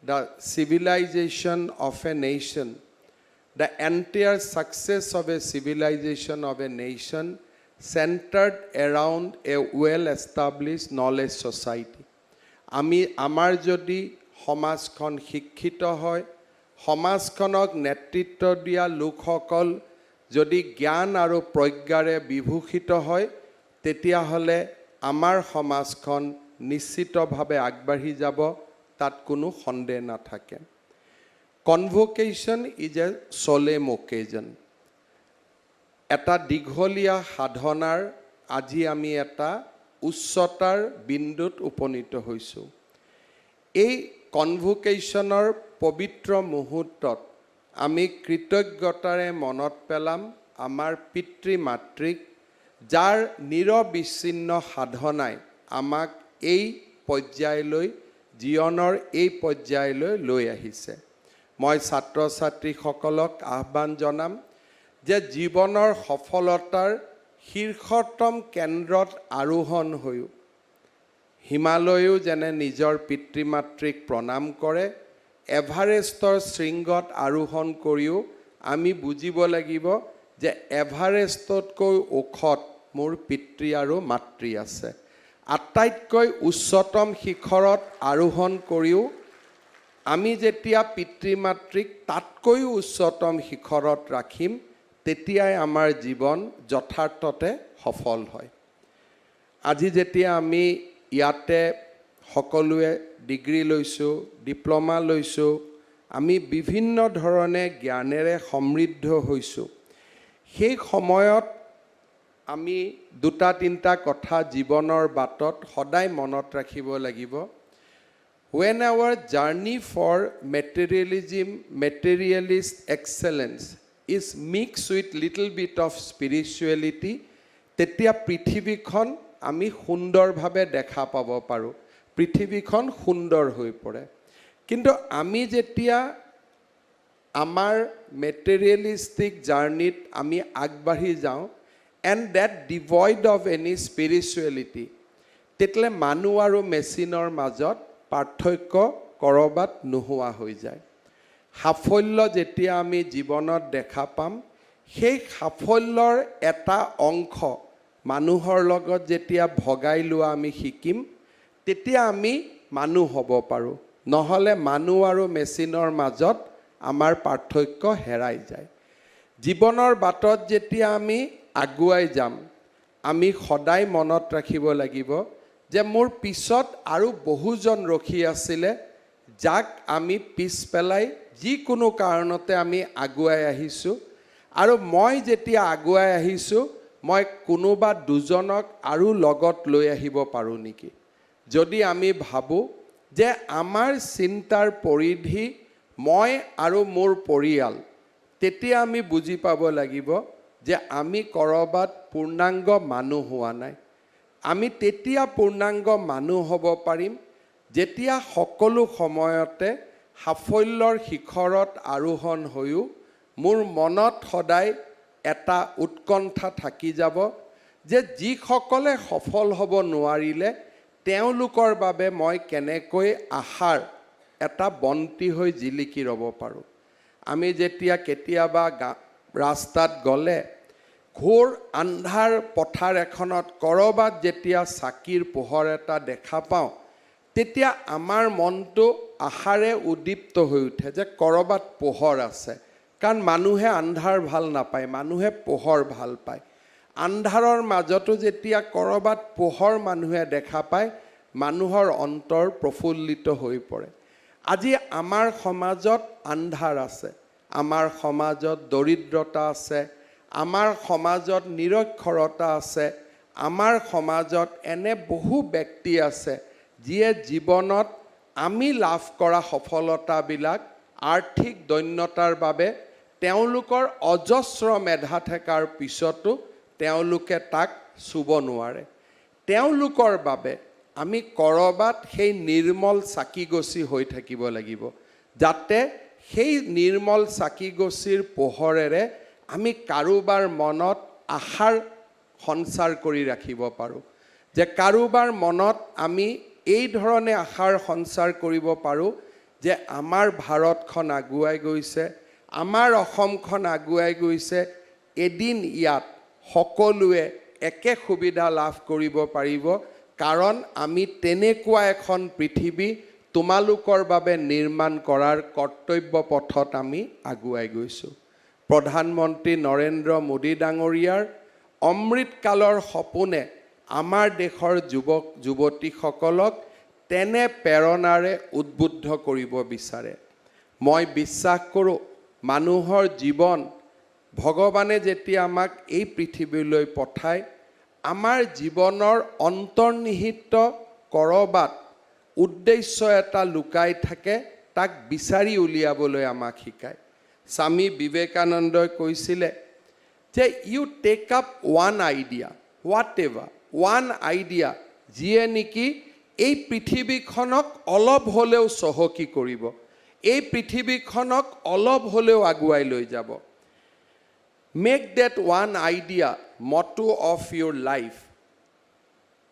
the civilization of a nation, the entire success of a civilization of a nation centered around a well-established knowledge society. আমাৰ যদি সমাজখন শিক্ষিত হয়, সমাজখনক নেতৃত্ব দিয়া লোকসকল যদি জ্ঞান আৰু প্ৰজ্ঞাৰে বিভূষিত হয়, তেতিয়াহ'লে আমাৰ সমাজখন নিশ্চিতভাৱে আগবাঢ়ি যাব, তাত কোনো সন্দেহ নাথাকে। Convocation is a solemn occasion. এটা দীঘলীয়া সাধনাৰ আজি আমি এটা উচ্চতাৰ বিন্দুত উপনীত হৈছোঁ। এই কনভোকেশ্যনৰ পবিত্ৰ মুহূৰ্তত আমি কৃতজ্ঞতাৰে মনত পেলাম আমাৰ পিতৃ মাতৃক, যাৰ নিৰবিচ্ছিন্ন সাধনাই আমাক এই পৰ্যায়লৈ, জীৱনৰ এই পৰ্যায়লৈ লৈ আহিছে। মই ছাত্ৰ ছাত্ৰীসকলক আহ্বান জনাম যে জীৱনৰ সফলতাৰ শীৰ্ষতম কেন্দ্ৰত আৰোহণ হৈও হিমালয়েও যেনে নিজৰ পিতৃ মাতৃক প্ৰণাম কৰে, এভাৰেষ্টৰ শৃংগত আৰোহণ কৰিও আমি বুজিব লাগিব যে এভাৰেষ্টতকৈ ওখত মোৰ পিতৃ আৰু মাতৃ আছে। আটাইতকৈ উচ্চতম শিখৰত আৰোহণ কৰিও আমি যেতিয়া পিতৃ মাতৃক তাতকৈও উচ্চতম শিখৰত ৰাখিম, তেতিয়াই আমাৰ জীৱন যথাৰ্থতে সফল হয়। আজি যেতিয়া আমি ইয়াতে সকলোৱে ডিগ্ৰী লৈছোঁ, ডিপ্ল'মা লৈছোঁ, আমি বিভিন্ন ধৰণে জ্ঞানেৰে সমৃদ্ধ হৈছোঁ, সেই সময়ত আমি দুটা তিনিটা কথা জীৱনৰ বাটত সদায় মনত ৰাখিব লাগিব। When our journey for materialist excellence is mixed with little bit of spirituality, তেতিয়া পৃথিৱীখন আমি সুন্দৰভাৱে দেখা পাব পাৰোঁ, পৃথিৱীখন সুন্দৰ হৈ পৰে। কিন্তু আমি যেতিয়া আমাৰ মেটেৰিয়েলিষ্টিক জাৰ্ণিত আমি আগবাঢ়ি যাওঁ, and that devoid of any spirituality, তেতিয়ালে মানুহ আৰু মেচিনৰ মাজত পাৰ্থক্য কৰবাত নোহোৱা হৈ যায়। সাফল্য যেতিয়া আমি জীৱনত দেখা পাম, সেই সাফল্যৰ এটা অংশ মানুহৰ লগত যেতিয়া ভগাই লোৱা আমি শিকিম, তেতিয়া আমি মানুহ হ'ব পাৰোঁ। নহ'লে মানুহ আৰু মেচিনৰ মাজত আমাৰ পাৰ্থক্য হেৰাই যায়। জীৱনৰ বাটত যেতিয়া আমি আগুৱাই যাম, আমি সদায় মনত ৰাখিব লাগিব যে মোৰ পিছত আৰু বহুজন ৰখি আছিলে, যাক আমি পিছ পেলাই যিকোনো কাৰণতে আমি আগুৱাই আহিছোঁ। আৰু মই যেতিয়া আগুৱাই আহিছোঁ, মই কোনোবা দুজনক আৰু লগত লৈ আহিব পাৰোঁ নেকি? যদি আমি ভাবোঁ যে আমাৰ চিন্তাৰ পৰিধি মই আৰু মোৰ পৰিয়াল, তেতিয়া আমি বুজি পাব লাগিব যে আমি ক'ৰবাত পূৰ্ণাংগ মানুহ হোৱা নাই। আমি তেতিয়া পূৰ্ণাংগ মানুহ হ'ব পাৰিম যেতিয়া সকলো সময়তে সাফল্যৰ শিখৰত আৰোহণ হৈও মোৰ মনত সদায় এটা উৎকণ্ঠা থাকি যাব যে যিসকলে সফল হ'ব নোৱাৰিলে, তেওঁলোকৰ বাবে মই কেনেকৈ আশাৰ এটা বন্তি হৈ জিলিকি ৰ'ব পাৰোঁ। আমি যেতিয়া কেতিয়াবা ৰাস্তাত গ'লে ঘোৰ আন্ধাৰ পথাৰ এখনত ক'ৰবাত যেতিয়া চাকিৰ পোহৰ এটা দেখা পাওঁ, তেতিয়া আমাৰ মনটো আশাৰে উদ্দীপ্ত হৈ উঠে যে ক'ৰবাত পোহৰ আছে। কাৰণ মানুহে আন্ধাৰ ভাল নাপায়, মানুহে পোহৰ ভাল পায়। আন্ধাৰৰ মাজতো যেতিয়া ক'ৰবাত পোহৰ মানুহে দেখা পায়, মানুহৰ অন্তৰ প্ৰফুল্লিত হৈ পৰে। আজি আমাৰ সমাজত আন্ধাৰ আছে, আমাৰ সমাজত দৰিদ্ৰতা আছে, আমাৰ সমাজত নিৰক্ষৰতা আছে, আমাৰ সমাজত এনে বহু ব্যক্তি আছে যিয়ে জীৱনত আমি লাভ কৰা সফলতাবিলাক আৰ্থিক দৈন্যতাৰ বাবে তেওঁলোকৰ অজস্ৰ মেধা থকাৰ পিছতো তেওঁলোকে তাক চুব নোৱাৰে। তেওঁলোকৰ বাবে আমি ক'ৰবাত সেই নিৰ্মল চাকিগছি হৈ থাকিব লাগিব, যাতে সেই নিৰ্মল চাকিগছিৰ পোহৰেৰে আমি কাৰোবাৰ মনত আশাৰ সঞ্চাৰ কৰি ৰাখিব পাৰোঁ। যে কাৰোবাৰ মনত আমি এই ধৰণে আশাৰ সঞ্চাৰ কৰিব পাৰোঁ যে আমাৰ ভাৰতখন আগুৱাই গৈছে, আমাৰ অসমখন আগুৱাই গৈছে, এদিন ইয়াত সকলোৱে একে সুবিধা লাভ কৰিব পাৰিব, কাৰণ আমি তেনেকুৱা এখন পৃথিৱী তোমালোকৰ বাবে নিৰ্মাণ কৰাৰ কৰ্তব্য পথত আমি আগুৱাই গৈছোঁ। প্ৰধানমন্ত্ৰী নৰেন্দ্ৰ মোদী ডাঙৰীয়াৰ অমৃতকালৰ সপোনে আমাৰ দেশৰ যুৱক যুৱতীসকলক তেনে প্ৰেৰণাৰে উদ্বুদ্ধ কৰিব বিচাৰে মই বিশ্বাস কৰোঁ মানুহৰ জীৱন ভগৱানে যেতিয়া আমাক এই পৃথিৱীলৈ পঠায় আমাৰ জীৱনৰ অন্তৰ্নিহিত কৰবাত উদ্দেশ্য এটা লুকাই থাকে তাক বিচাৰি উলিয়াবলৈ আমাক শিকায় স্বামী বিবেকানন্দই কৈছিলে যে you take up one idea whatever one idea যিয়ে নেকি এই পৃথিৱীখনক অলপ হ'লেও চহকী কৰিব এই পৃথিৱীখনক অলপ হ'লেও আগুৱাই লৈ যাব make that one idea motto of your life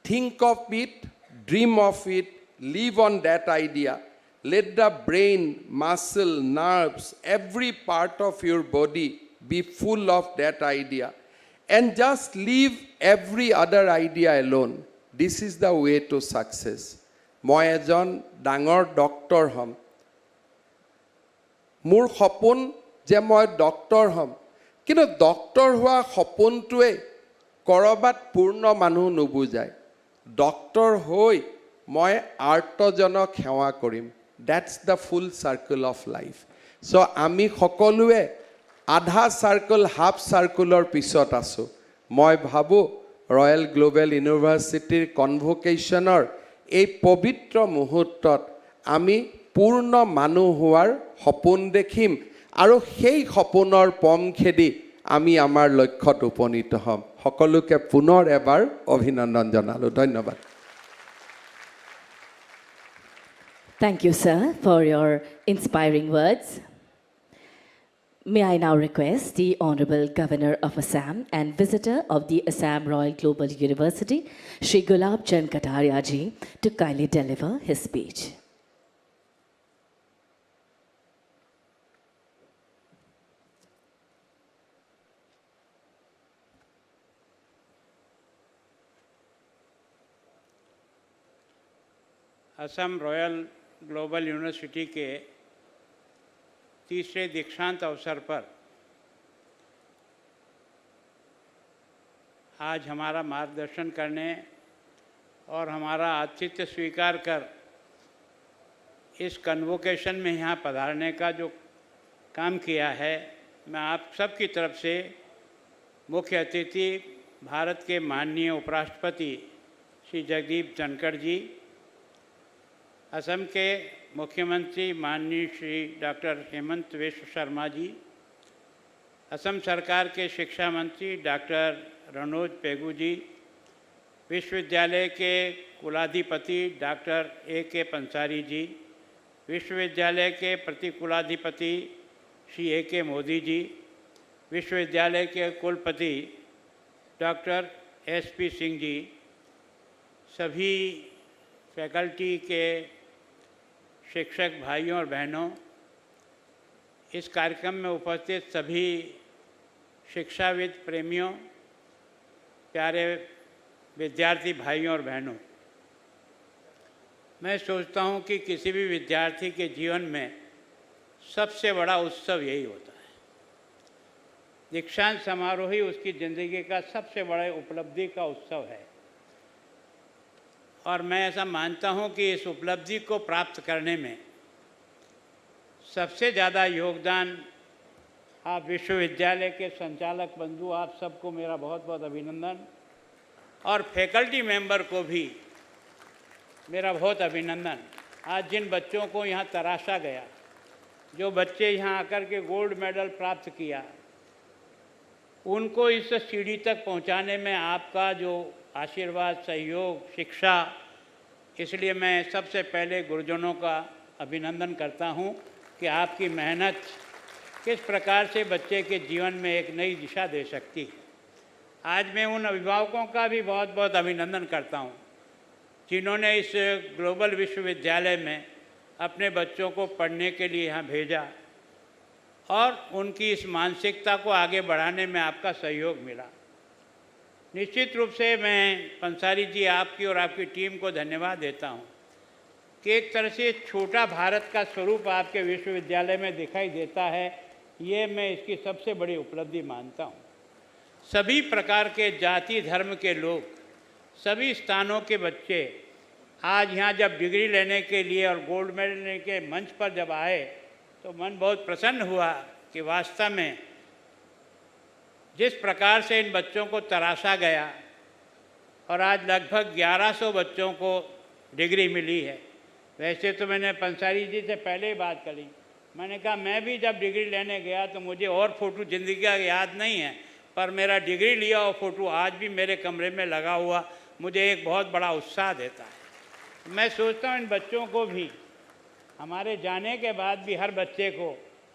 think of it dream of it live on that idea let the brain muscle nerves every part of your body be full of that idea and just leave every other idea alone this is the way to success মই এজন ডাঙৰ doctor হ'ম মোৰ সপোন যে মই doctor হ'ম কিন্তু ডক্টৰ হোৱা সপোনটোৱে কৰবাত পূৰ্ণ মানুহ নুবুজায় ডক্টৰ হৈ মই আৰ্তজনক সেৱা কৰিম that's the full circle of life so আমি সকলোৱে আধা সাৰ্কেল হাফ সাৰ্কেলৰ পিছত আছো মই ভাবো ৰয়েল গ্লোবেল ইউনিভাৰ্চিটিৰ কনভোকেশ্যনৰ এই পবিত্ৰ মুহূৰ্তত আমি পূৰ্ণ মানুহ হোৱাৰ সপোন দেখিম আৰু সেই সপোনৰ পম খেদি আমি আমাৰ লক্ষ্যত উপনীত হ'ম সকলোকে পুনৰ এবাৰ অভিনন্দন জনালো ধন্যবাদ Thank you, sir, for your inspiring words. May I now request the Honorable Governor of Assam and visitor of the Assam Royal Global University, Shri Gulab Chand Kataria ji, to kindly deliver his speech. Assam royal global university के तीसरे दीक्षांत अवसर पर आज हमारा मार्गदर्शन करने और हमारा आतिथ्य स्वीकार कर इस कन्वोकेशन में यहाँ पधारने का जो काम किया है मैं आप सबकी तरफ से मुख्य अतिथि भारत के माननीय उपराष्ट्रपति श्री जगदीप धनखड़ जी असम के मुख्यमंत्री माननीय श्री डॉक्टर हेमंत विश्व शर्मा जी असम सरकार के शिक्षा मंत्री डॉक्टर रणोज पेगू जी विश्वविद्यालय के कुलाधिपति डॉक्टर A.K. पंसारी जी विश्वविद्यालय के प्रतिकुलाधिपति श्री A.K. मोदी जी विश्वविद्यालय के कुलपति डॉक्टर S.P. सिंह जी सभी फैकल्टी के शिक्षक भाइयों और बहनों इस कार्यक्रम में उपस्थित सभी शिक्षाविद प्रेमियों प्यारे विद्यार्थी भाइयों और बहनों मैं सोचता हूँ कि किसी भी विद्यार्थी के जीवन में सबसे बड़ा उत्सव यही होता है दीक्षांत समारोह ही उसकी ज़िंदगी का सबसे बड़ा उपलब्धि का उत्सव है और मैं ऐसा मानता हूं कि इस उपलब्धि को प्राप्त करने में सबसे ज़्यादा योगदान आप विश्वविद्यालय के संचालक बंधु आप सबको मेरा बहुत बहुत अभिनंदन और फैकल्टी मेंबर को भी मेरा बहुत अभिनंदन आज जिन बच्चों को यहाँ तराशा गया जो बच्चे यहाँ आकर के गोल्ड मेडल प्राप्त किया उनको इस सीढ़ी तक पहुँचाने में आपका जो आशीर्वाद सहयोग शिक्षा इसलिए मैं सबसे पहले गुरुजनों का अभिनंदन करता हूं कि आपकी मेहनत किस प्रकार से बच्चे के जीवन में एक नई दिशा दे सकती है आज मैं उन अभिभावकों का भी बहुत बहुत अभिनंदन करता हूं जिन्होंने इस ग्लोबल विश्वविद्यालय में अपने बच्चों को पढ़ने के लिए यहाँ भेजा और उनकी इस मानसिकता को आगे बढ़ाने में आपका सहयोग मिला निश्चित रूप से मैं पंसारी जी आपकी और आपकी टीम को धन्यवाद देता हूं कि एक तरह से छोटा भारत का स्वरूप आपके विश्वविद्यालय में दिखाई देता है ये मैं इसकी सबसे बड़ी उपलब्धि मानता हूं सभी प्रकार के जाति धर्म के लोग सभी स्थानों के बच्चे आज यहाँ जब डिग्री लेने के लिए और गोल्ड मेडल लेने के मंच पर जब आए तो मन बहुत प्रसन्न हुआ कि वास्तव में जिस प्रकार से इन बच्चों को तराशा गया और आज लगभग 1100 बच्चों को डिग्री मिली है। वैसे तो मैंने पंसारी जी से पहले ही बात करी, मैंने कहा मैं भी जब डिग्री लेने गया तो मुझे और फ़ोटो ज़िंदगी का याद नहीं है, पर मेरा डिग्री लिया और फ़ोटो आज भी मेरे कमरे में लगा हुआ मुझे एक बहुत बड़ा उत्साह देता है। मैं सोचता हूँ इन बच्चों को भी हमारे जाने के बाद भी हर बच्चे को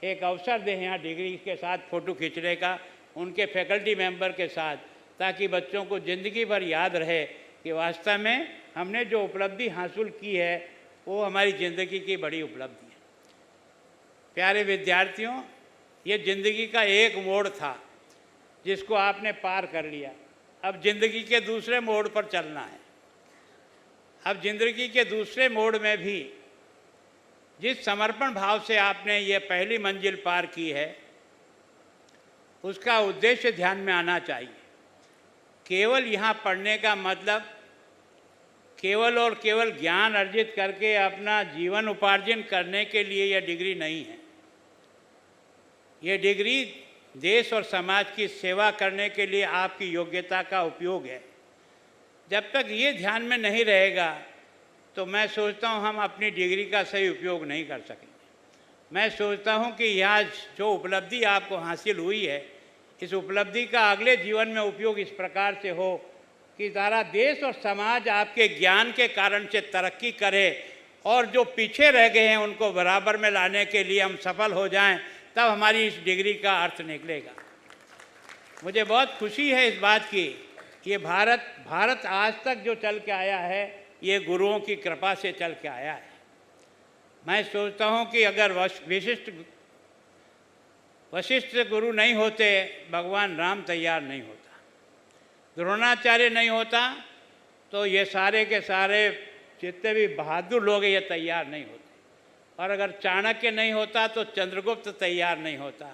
एक अवसर दें यहाँ डिग्री के साथ फ़ोटो खींचने का, उनके फैकल्टी मेंबर के साथ, ताकि बच्चों को ज़िंदगी भर याद रहे कि वास्तव में हमने जो उपलब्धि हासिल की है वो हमारी ज़िंदगी की बड़ी उपलब्धि है। प्यारे विद्यार्थियों, ये ज़िंदगी का एक मोड़ था जिसको आपने पार कर लिया। अब ज़िंदगी के दूसरे मोड़ पर चलना है। अब ज़िंदगी के दूसरे मोड़ में भी जिस समर्पण भाव से आपने ये पहली मंजिल पार की है उसका उद्देश्य ध्यान में आना चाहिए। केवल यहाँ पढ़ने का मतलब केवल और केवल ज्ञान अर्जित करके अपना जीवन उपार्जन करने के लिए यह डिग्री नहीं है। ये डिग्री देश और समाज की सेवा करने के लिए आपकी योग्यता का उपयोग है। जब तक ये ध्यान में नहीं रहेगा तो मैं सोचता हूँ हम अपनी डिग्री का सही उपयोग नहीं कर सकेंगे। मैं सोचता हूँ कि यहाँ जो उपलब्धि आपको हासिल हुई है, इस उपलब्धि का अगले जीवन में उपयोग इस प्रकार से हो कि सारा देश और समाज आपके ज्ञान के कारण से तरक्की करे और जो पीछे रह गए हैं उनको बराबर में लाने के लिए हम सफल हो जाएं, तब हमारी इस डिग्री का अर्थ निकलेगा। मुझे बहुत खुशी है इस बात की कि ये भारत आज तक जो चल के आया है ये गुरुओं की कृपा से चल के आया है। मैं सोचता हूँ कि अगर वशिष्ठ गुरु नहीं होते, भगवान राम तैयार नहीं होता, द्रोणाचार्य नहीं होता तो ये सारे के सारे जितने भी बहादुर लोग हैं ये तैयार नहीं होते, और अगर चाणक्य नहीं होता तो चंद्रगुप्त तैयार नहीं होता,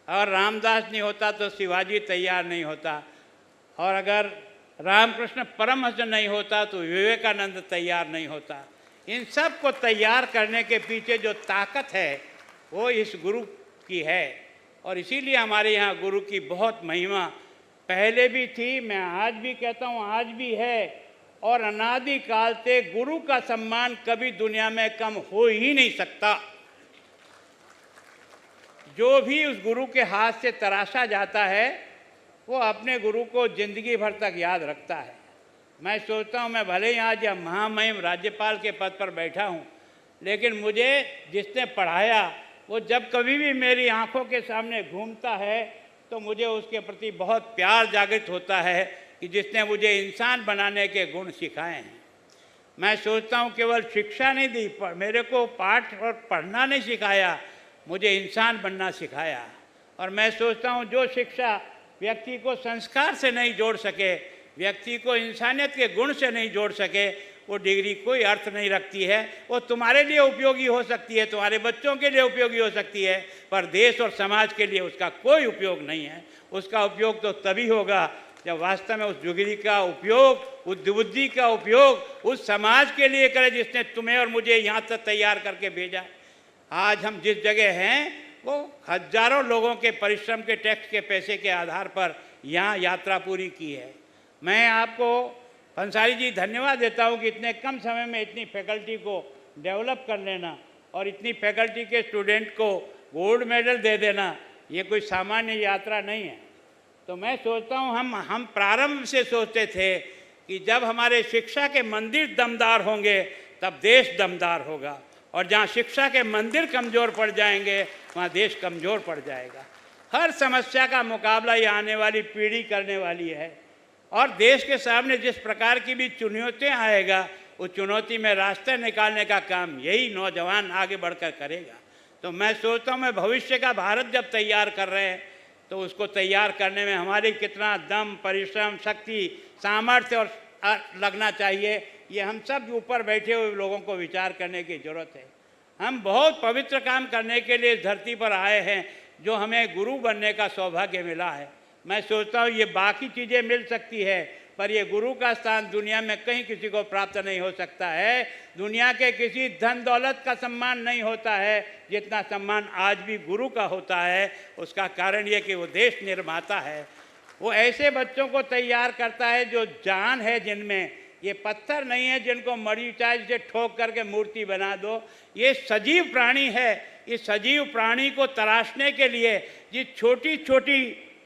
और रामदास नहीं होता तो शिवाजी तैयार नहीं होता, और अगर रामकृष्ण परमहंस नहीं होता तो विवेकानंद तैयार नहीं होता। इन सब को तैयार करने के पीछे जो ताकत है वो इस गुरु की है, और इसीलिए हमारे यहाँ गुरु की बहुत महिमा पहले भी थी, मैं आज भी कहता हूँ आज भी है, और अनादि काल से गुरु का सम्मान कभी दुनिया में कम हो ही नहीं सकता। जो भी उस गुरु के हाथ से तराशा जाता है वो अपने गुरु को जिंदगी भर तक याद रखता है। मैं सोचता हूँ मैं भले ही आज या महामहिम राज्यपाल के पद पर बैठा हूँ, लेकिन मुझे जिसने पढ़ाया वो जब कभी भी मेरी आंखों के सामने घूमता है तो मुझे उसके प्रति बहुत प्यार जागृत होता है कि जिसने मुझे इंसान बनाने के गुण सिखाए हैं। मैं सोचता हूँ केवल शिक्षा नहीं दी, मेरे को पाठ और पढ़ना नहीं सिखाया, मुझे इंसान बनना सिखाया। और मैं सोचता हूँ जो शिक्षा व्यक्ति को संस्कार से नहीं जोड़ सके, व्यक्ति को इंसानियत के गुण से नहीं जोड़ सके, वो डिग्री कोई अर्थ नहीं रखती है। वो तुम्हारे लिए उपयोगी हो सकती है, तुम्हारे बच्चों के लिए उपयोगी हो सकती है, पर देश और समाज के लिए उसका कोई उपयोग नहीं है। उसका उपयोग तो तभी होगा जब वास्तव में उस डिग्री का उपयोग, उस बुद्धि का उपयोग उस समाज के लिए करे जिसने तुम्हें और मुझे यहाँ तक तैयार करके भेजा। आज हम जिस जगह हैं वो हजारों लोगों के परिश्रम के टैक्स के पैसे के आधार पर यहाँ यात्रा पूरी की है। मैं आपको पंसारी जी धन्यवाद देता हूँ कि इतने कम समय में इतनी फैकल्टी को डेवलप कर लेना और इतनी फैकल्टी के स्टूडेंट को गोल्ड मेडल दे देना, ये कोई सामान्य यात्रा नहीं है। तो मैं सोचता हूँ हम प्रारंभ से सोचते थे कि जब हमारे शिक्षा के मंदिर दमदार होंगे तब देश दमदार होगा, और जहाँ शिक्षा के मंदिर कमज़ोर पड़ जाएंगे वहाँ देश कमज़ोर पड़ जाएगा। हर समस्या का मुकाबला ये आने वाली पीढ़ी करने वाली है, और देश के सामने जिस प्रकार की भी चुनौतियाँ आएगा उस चुनौती में रास्ते निकालने का काम यही नौजवान आगे बढ़कर करेगा। तो मैं सोचता हूँ मैं भविष्य का भारत जब तैयार कर रहे हैं तो उसको तैयार करने में हमारी कितना दम, परिश्रम, शक्ति, सामर्थ्य और लगना चाहिए, ये हम सब ऊपर बैठे हुए लोगों को विचार करने की ज़रूरत है। हम बहुत पवित्र काम करने के लिए इस धरती पर आए हैं, जो हमें गुरु बनने का सौभाग्य मिला है। मैं सोचता हूँ ये बाकी चीज़ें मिल सकती है, पर ये गुरु का स्थान दुनिया में कहीं किसी को प्राप्त नहीं हो सकता है। दुनिया के किसी धन दौलत का सम्मान नहीं होता है जितना सम्मान आज भी गुरु का होता है। उसका कारण ये कि वो देश निर्माता है। वो ऐसे बच्चों को तैयार करता है जो जान है जिनमें, ये पत्थर नहीं है जिनको मरीचाई से ठोक करके मूर्ति बना दो। ये सजीव प्राणी है। इस सजीव प्राणी को तराशने के लिए जिस छोटी छोटी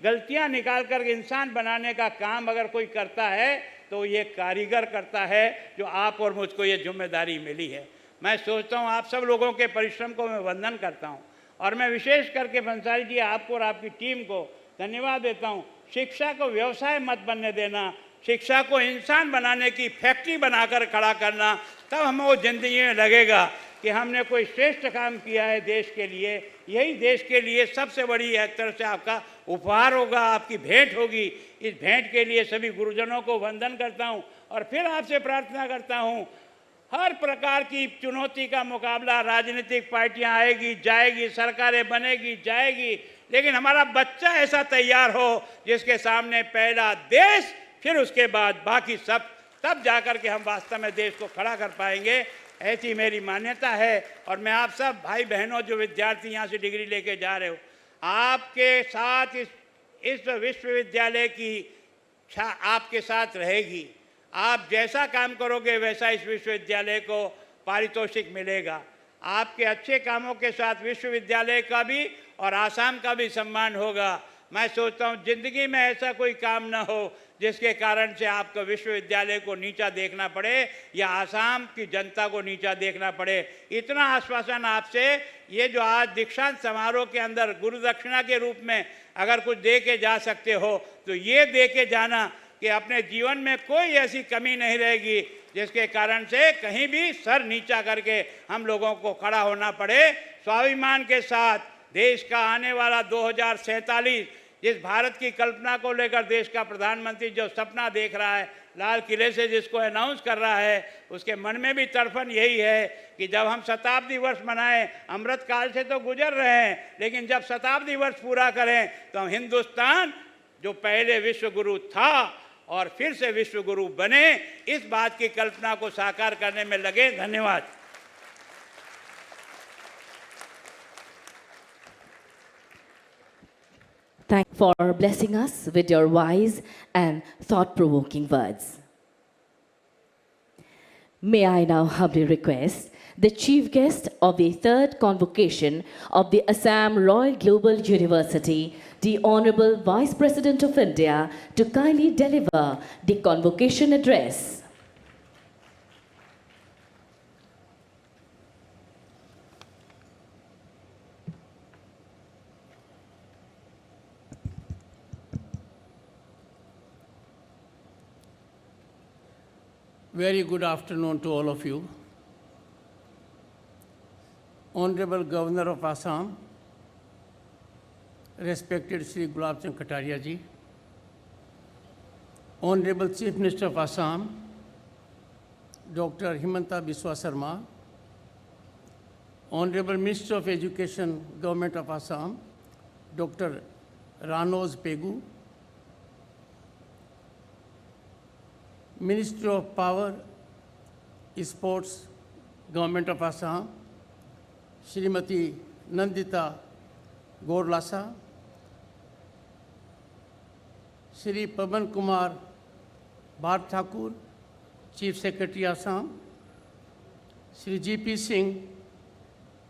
गलतियां निकाल कर इंसान बनाने का काम अगर कोई करता है तो ये कारीगर करता है, जो आप और मुझको ये जिम्मेदारी मिली है। मैं सोचता हूँ आप सब लोगों के परिश्रम को मैं वंदन करता हूँ और मैं विशेष करके बंसारी जी आपको और आपकी टीम को धन्यवाद देता हूँ। शिक्षा को व्यवसाय मत बनने देना, शिक्षा को इंसान बनाने की फैक्ट्री बनाकर खड़ा करना, तब हमें वो जिंदगी में लगेगा कि हमने कोई श्रेष्ठ काम किया है देश के लिए। यही देश के लिए सबसे बड़ी एक तरह से आपका उपहार होगा, आपकी भेंट होगी। इस भेंट के लिए सभी गुरुजनों को वंदन करता हूँ और फिर आपसे प्रार्थना करता हूँ, हर प्रकार की चुनौती का मुकाबला, राजनीतिक पार्टियां आएगी जाएगी, सरकारें बनेगी जाएगी, लेकिन हमारा बच्चा ऐसा तैयार हो जिसके सामने पहला देश, फिर उसके बाद बाकी सब, तब जाकर के हम वास्तव में देश को खड़ा कर पाएंगे। ऐसी मेरी मान्यता है। और मैं आप सब भाई बहनों जो विद्यार्थी यहाँ से डिग्री लेके जा रहे हो, आपके साथ इस विश्वविद्यालय की आपके साथ रहेगी। आप जैसा काम करोगे वैसा इस विश्वविद्यालय को पारितोषिक मिलेगा। आपके अच्छे कामों के साथ विश्वविद्यालय का भी और आसाम का भी सम्मान होगा। मैं सोचता हूँ जिंदगी में ऐसा कोई काम ना हो जिसके कारण से आपको विश्वविद्यालय को नीचा देखना पड़े या आसाम की जनता को नीचा देखना पड़े। इतना आश्वासन आपसे, ये जो आज दीक्षांत समारोह के अंदर गुरु दक्षिणा के रूप में अगर कुछ दे के जा सकते हो तो ये दे के जाना कि अपने जीवन में कोई ऐसी कमी नहीं रहेगी जिसके कारण से कहीं भी सर नीचा करके हम लोगों को खड़ा होना पड़े। स्वाभिमान के साथ देश का आने वाला 2047 जिस भारत की कल्पना को लेकर देश का प्रधानमंत्री जो सपना देख रहा है, लाल किले से जिसको अनाउंस कर रहा है, उसके मन में भी तड़फन यही है कि जब हम शताब्दी वर्ष मनाएं, अमृत काल से तो गुजर रहे हैं, लेकिन जब शताब्दी वर्ष पूरा करें तो हम हिंदुस्तान जो पहले विश्व गुरु था और फिर से विश्व गुरु बने, इस बात की कल्पना को साकार करने में लगे। धन्यवाद। Thank you for blessing us with your wise and thought-provoking words. May I now humbly request the chief guest of the third convocation of the Assam Royal Global University, the Honorable Vice President of India, to kindly deliver the convocation address. Very good afternoon to all of you. Honorable Governor of Assam, respected Sri Gulab Chand Kataria ji, Honorable Chief Minister of Assam, Dr. Himanta Biswa Sarma, Honorable Minister of Education, Government of Assam, Dr. Ranoz Pegu, Minister of Power, Sports, Government of Assam, Srimati Nandita Gorlasa, Shri Pavan Kumar Bharat Thakur, Chief Secretary Assam, Shri G.P. Singh,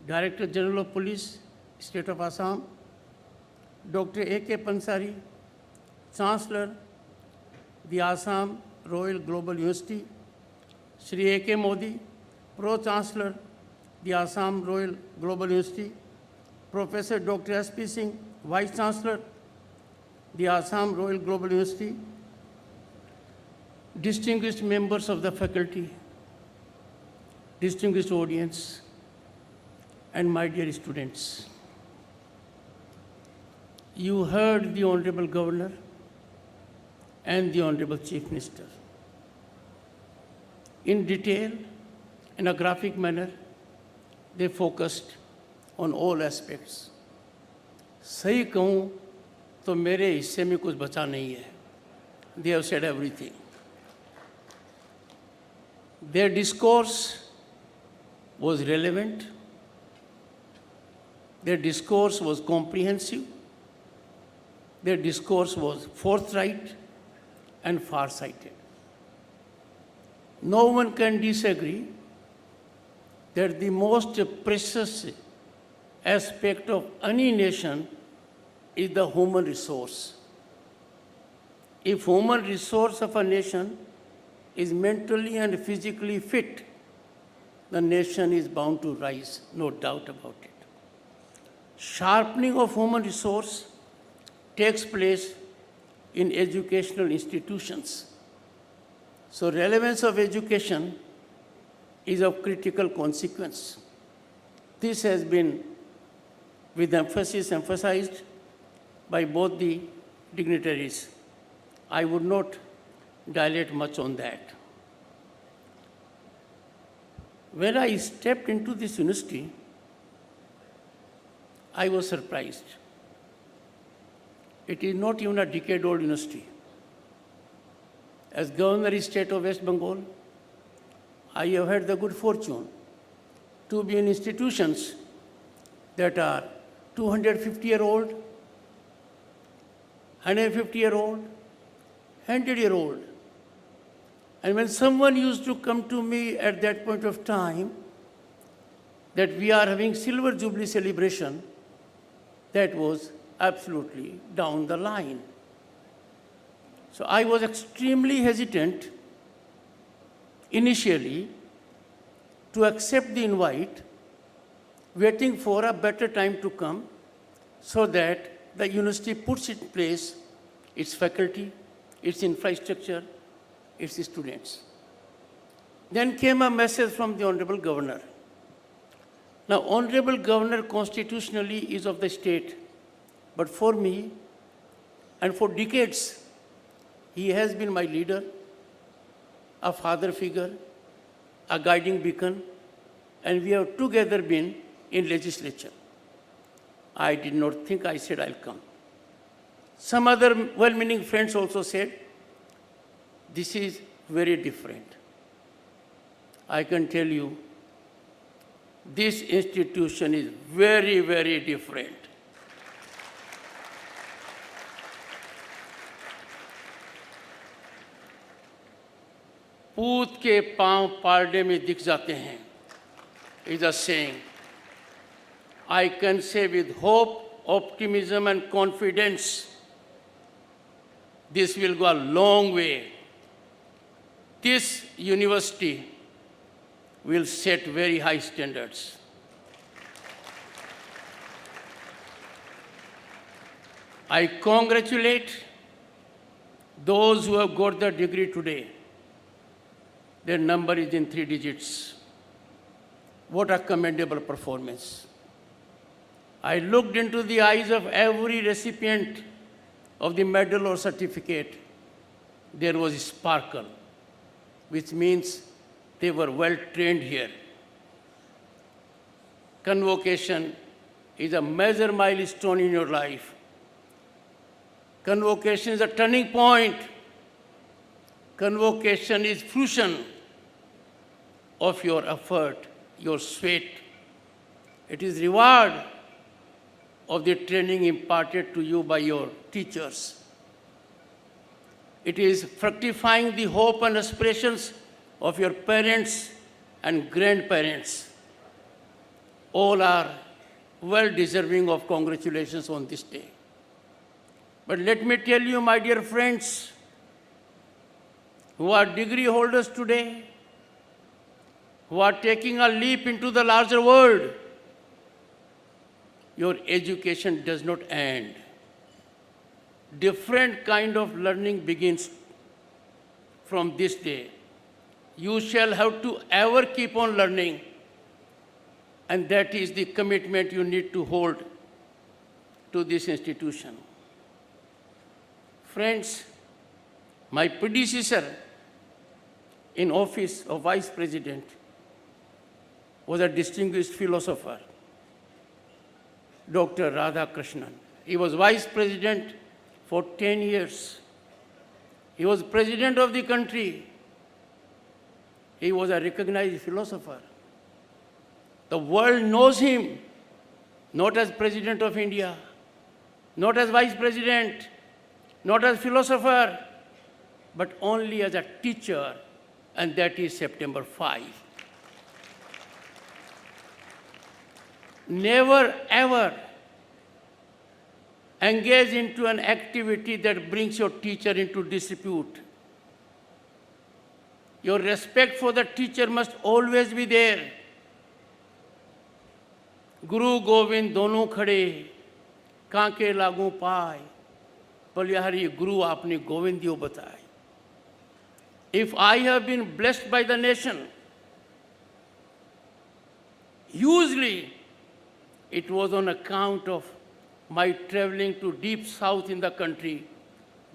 Director General of Police, State of Assam, Dr. A.K. Pansari, Chancellor, the Assam Royal Global University, Shri A.K. Modi, Pro-Chancellor, the Assam Royal Global University, Professor Dr. S.P. Singh, Vice Chancellor, the Assam Royal Global University, distinguished members of the faculty, distinguished audience, and my dear students. You heard the Honorable Governor and the Honorable Chief Minister. In detail, in a graphic manner, they focused on all aspects. सही कहूँ तो मेरे हिस्से में कुछ बचा नहीं है. They have said everything. Their discourse was relevant. Their discourse was comprehensive. Their discourse was forthright and far-sighted. No one can disagree that the most precious aspect of any nation is the human resource. If human resource of a nation is mentally and physically fit, the nation is bound to rise, no doubt about it. Sharpening of human resource takes place in educational institutions. So relevance of education is of critical consequence. This has been with emphasis emphasized by both the dignitaries. I would not dilate much on that. When I stepped into this university, I was surprised. It is not even a decade-old university. As Governor of State of West Bengal, I have had the good fortune to be in institutions that are 250-year-old, 150-year-old, 100-year-old. And when someone used to come to me at that point of time that we are having Silver Jubilee celebration, that was absolutely down the line. So I was extremely hesitant initially to accept the invite, waiting for a better time to come so that the university puts in place its faculty, its infrastructure, its students. Then came a message from the Honorable Governor. Now, Honorable Governor constitutionally is of the state, but for me, and for decades, he has been my leader, a father figure, a guiding beacon, and we have together been in legislature. I did not think, I said I'll come. Some other well-meaning friends also said, this is very different. I can tell you, this institution is very, very different. पूत के पांव पारडे में दिख जाते हैं is a saying. I can say with hope, optimism and confidence, this will go a long way. This university will set very high standards. I congratulate those who have got the degree today. Their number is in 3 digits. What a commendable performance. I looked into the eyes of every recipient of the medal or certificate. There was a sparkle, which means they were well trained here. Convocation is a major milestone in your life. Convocation is a turning point. Convocation is fruition of your effort, your sweat. It is reward of the training imparted to you by your teachers. It is fructifying the hope and aspirations of your parents and grandparents. All are well deserving of congratulations on this day. But let me tell you, my dear friends, who are degree holders today, who are taking a leap into the larger world, your education does not end. Different kind of learning begins from this day. You shall have to ever keep on learning, and that is the commitment you need to hold to this institution. Friends, my predecessor in office of Vice President was a distinguished philosopher, Dr. Radhakrishnan. He was Vice President for 10 years. He was President of the country. He was a recognized philosopher. The world knows him not as President of India, not as Vice President, not as philosopher, but only as a teacher, and that is September 5. Never ever engage into an activity that brings your teacher into dispute. Your respect for the teacher must always be there. गुरु गोविंद दोनों खड़े कांके लागू पाए बलिहारी गुरु आपने गोविंदियो बताए. If I have been blessed by the nation, usually it was on account of my traveling to deep south in the country,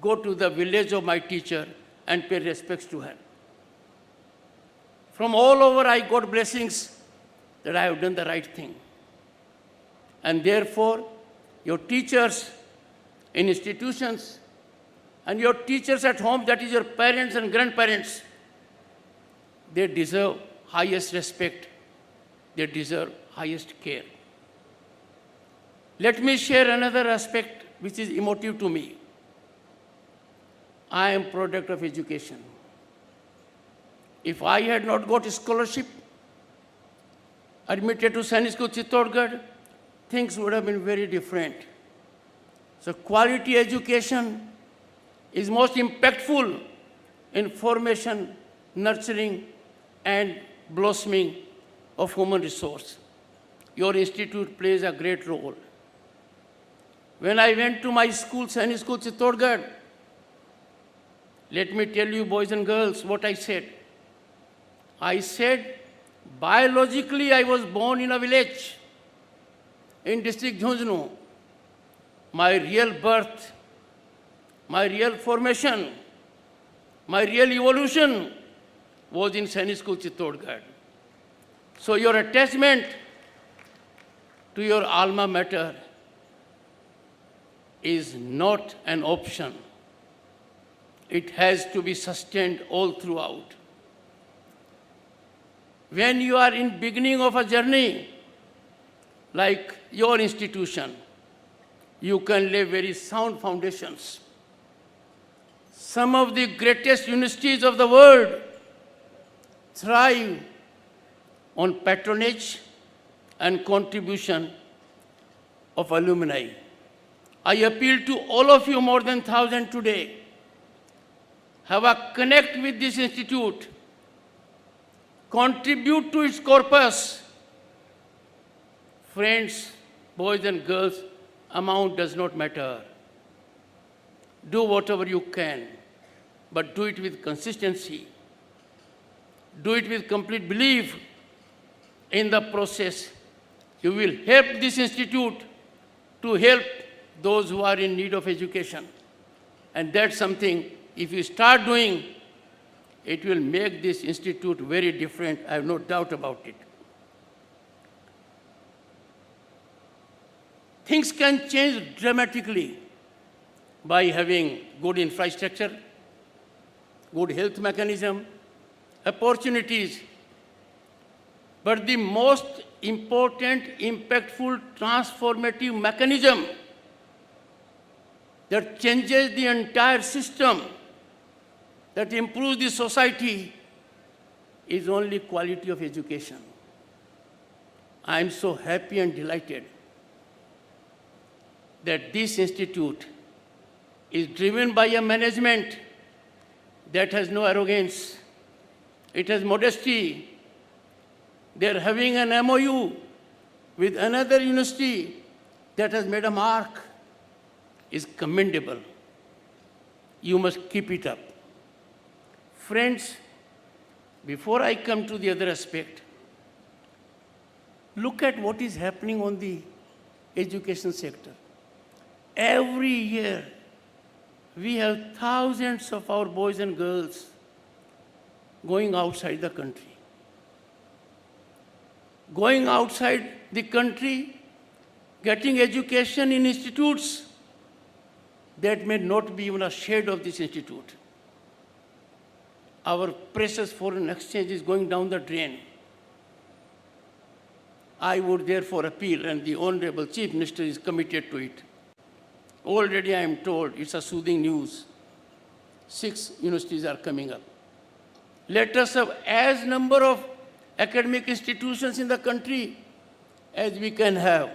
go to the village of my teacher and pay respects to her. From all over I got blessings that I have done the right thing. And therefore, your teachers in institutions and your teachers at home, that is your parents and grandparents, they deserve highest respect. They deserve highest care. Let me share another aspect which is emotive to me. I am a product of education. If I had not got a scholarship, admitted to Sainik School Chittorgarh, things would have been very different. So quality education is most impactful in formation, nurturing, and blossoming of human resource. Your institute plays a great role. When I went to my school, Sainik School Chittorgarh, let me tell you, boys and girls, what I said. I said, biologically, I was born in a village in district Jhunjhunu. My real birth, my real formation, my real evolution was in Sainik School Chittorgarh. So your attachment to your alma mater is not an option. It has to be sustained all throughout. When you are in beginning of a journey, like your institution, you can lay very sound foundations. Some of the greatest universities of the world thrive on patronage and contribution of alumni. I appeal to all of you, more than 1,000 today, have a connect with this institute, contribute to its corpus. Friends, boys and girls, amount does not matter. Do whatever you can, but do it with consistency. Do it with complete belief in the process. You will help this institute to help those who are in need of education. And that's something, if you start doing, it will make this institute very different. I have no doubt about it. Things can change dramatically by having good infrastructure, good health mechanism, opportunities. But the most important, impactful, transformative mechanism that changes the entire system, that improves the society, is only quality of education. I am so happy and delighted that this institute is driven by a management that has no arrogance. It has modesty. They are having an MOU with another university that has made a mark. Is commendable. You must keep it up. Friends, before I come to the other aspect, look at what is happening on the education sector. Every year, we have thousands of our boys and girls going outside the country. Going outside the country, getting education in institutes that may not be even a shade of this institute. our precious foreign exchange is going down the drain. I would therefore appeal, and the Honorable Chief Minister is committed to it. Already I am told it's a soothing news. 6 universities are coming up. Let us have as number of academic institutions in the country as we can have.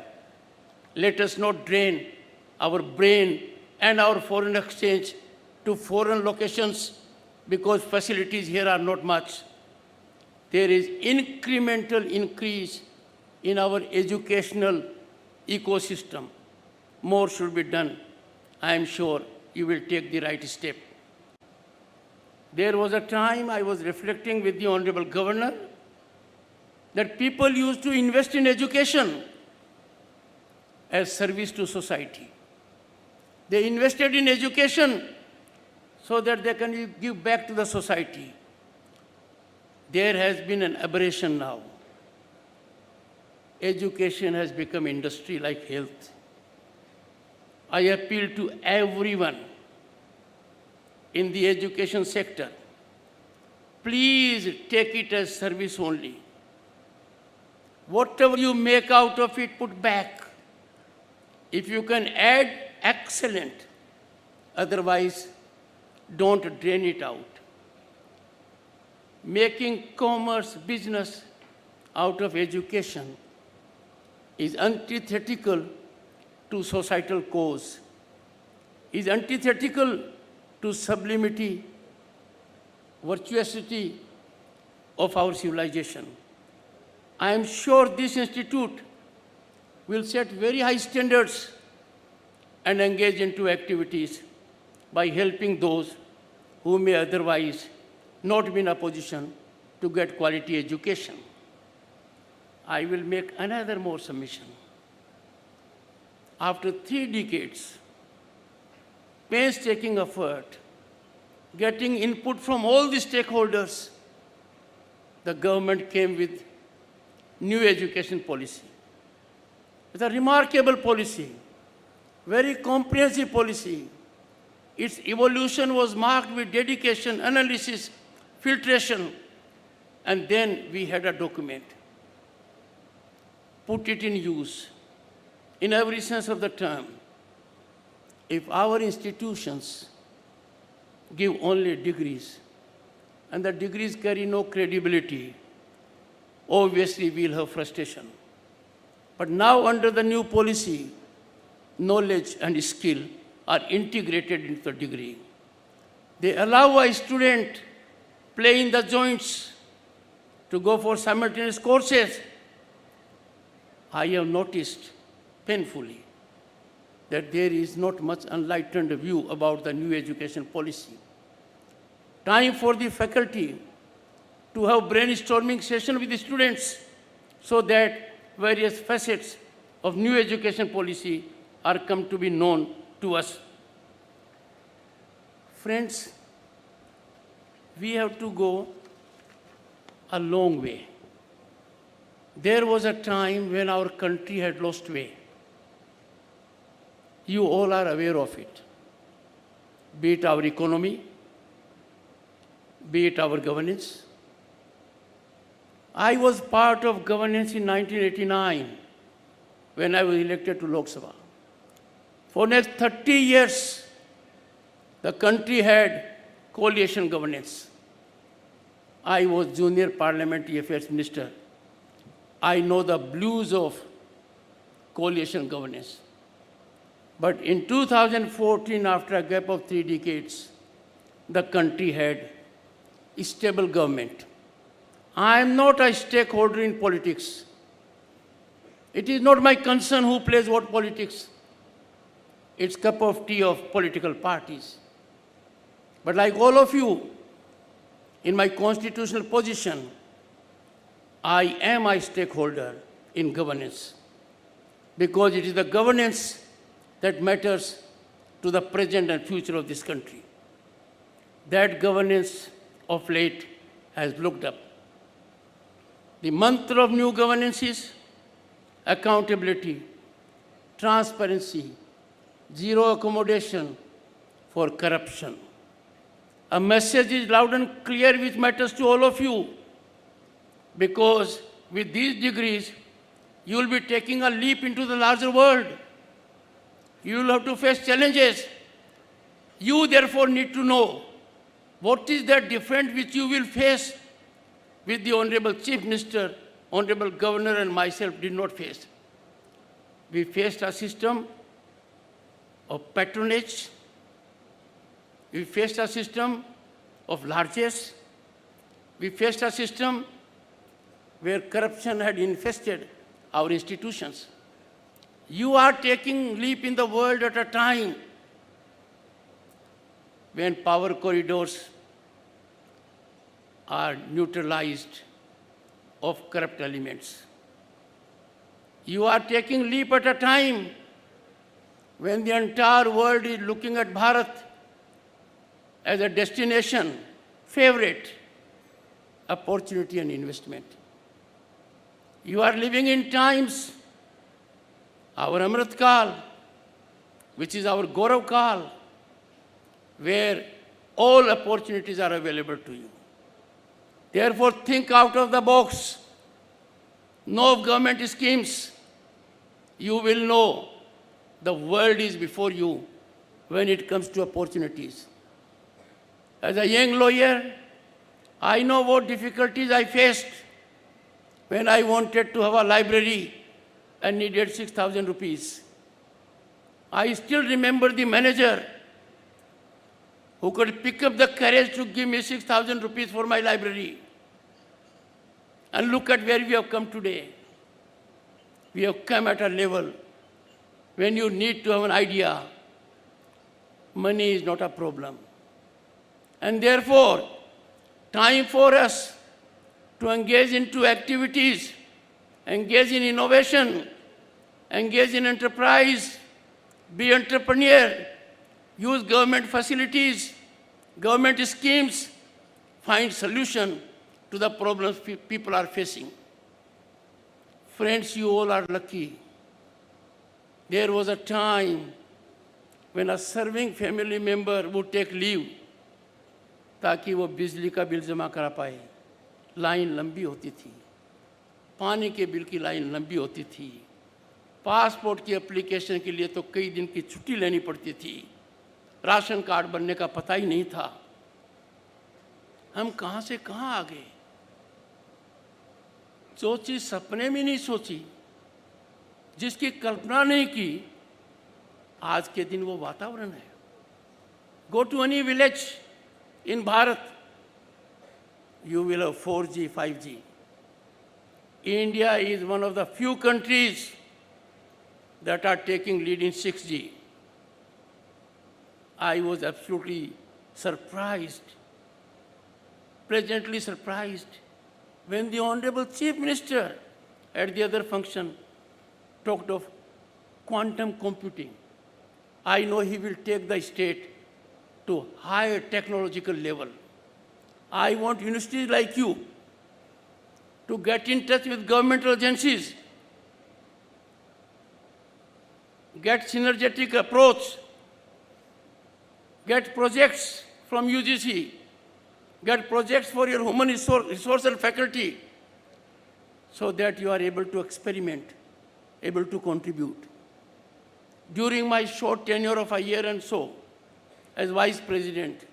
Let us not drain our brain and our foreign exchange to foreign locations because facilities here are not much. There is incremental increase in our educational ecosystem. More should be done. I am sure you will take the right step. There was a time I was reflecting with the Honorable Governor that people used to invest in education as service to society. They invested in education so that they can give back to the society. There has been an aberration now. Education has become industry like health. I appeal to everyone in the education sector, please take it as service only. Whatever you make out of it, put back. If you can add, excellent. Otherwise, don't drain it out. Making commerce business out of education is antithetical to societal cause, is antithetical to sublimity, virtuosity of our civilization. I am sure this institute will set very high standards and engage into activities by helping those who may otherwise not be in a position to get quality education. I will make another more submission. After 3 decades, painstaking effort, getting input from all the stakeholders, the government came with new education policy. It's a remarkable policy, very comprehensive policy. Its evolution was marked with dedication, analysis, filtration, and then we had a document. Put it in use, in every sense of the term. If our institutions give only degrees, and the degrees carry no credibility, obviously we'll have frustration. But now under the new policy, knowledge and skill are integrated into the degree. They allow a student play in the joints to go for simultaneous courses. I have noticed painfully that there is not much enlightened view about the new education policy. Time for the faculty to have brainstorming session with the students so that various facets of new education policy are come to be known to us. Friends, we have to go a long way. There was a time when our country had lost way. You all are aware of it. Be it our economy, be it our governance. I was part of governance in 1989 when I was elected to Lok Sabha. For next 30 years, the country had coalition governance. I was junior parliamentary affairs minister. I know the blues of coalition governance. But in 2014, after a gap of 3 decades, the country had a stable government. I am not a stakeholder in politics. It is not my concern who plays what politics. It's cup of tea of political parties. But like all of you, in my constitutional position, I am a stakeholder in governance because it is the governance that matters to the present and future of this country. That governance of late has looked up. The mantra of new governance is accountability, transparency, zero accommodation for corruption. A message is loud and clear which matters to all of you. Because with these degrees, you will be taking a leap into the larger world. You will have to face challenges. You therefore need to know what is that difference which you will face with the Honorable Chief Minister, Honorable Governor and myself did not face. We faced a system of patronage. We faced a system of largesse. We faced a system where corruption had infested our institutions. You are taking leap in the world at a time when power corridors are neutralized of corrupt elements. You are taking leap at a time when the entire world is looking at Bharat as a destination, favorite, opportunity and investment. You are living in times, our Amrit Kal, which is our Gaurav Kal, where all opportunities are available to you. Therefore, think out of the box. Know of government schemes. You will know the world is before you when it comes to opportunities. As a young lawyer, I know what difficulties I faced when I wanted to have a library and needed 6,000 rupees. I still remember the manager who could pick up the courage to give me 6,000 rupees for my library. And look at where we have come today. We have come at a level when you need to have an idea, money is not a problem. And therefore, time for us to engage into activities, engage in innovation, engage in enterprise, be entrepreneur, use government facilities, government schemes, find solution to the problems people are facing. Friends, you all are lucky. There was a time when a serving family member would take leave ताकि वो बिजली का bill जमा करा पाए. Line लंबी होती थी, पानी के बिल की लाइन लंबी होती थी, पासपोर्ट की एप्लीकेशन के लिए तो कई दिन की छुट्टी लेनी पड़ती थी, राशन कार्ड बनने का पता ही नहीं था. हम कहाँ से कहाँ आ गए. जो चीज़ सपने में नहीं सोची, जिसकी कल्पना नहीं की, आज के दिन वो वातावरण है. Go to any village in Bharat, you will have 4G, 5G. India is one of the few countries that are taking lead in 6G. I was absolutely surprised, pleasantly surprised, when the Honorable Chief Minister at the other function talked of quantum computing. I know he will take the state to higher technological level. I want universities like you to get in touch with governmental agencies, get synergetic approach, get projects from UGC, get projects for your human resource and faculty, so that you are able to experiment, able to contribute. During my short tenure of a year and so, as Vice President,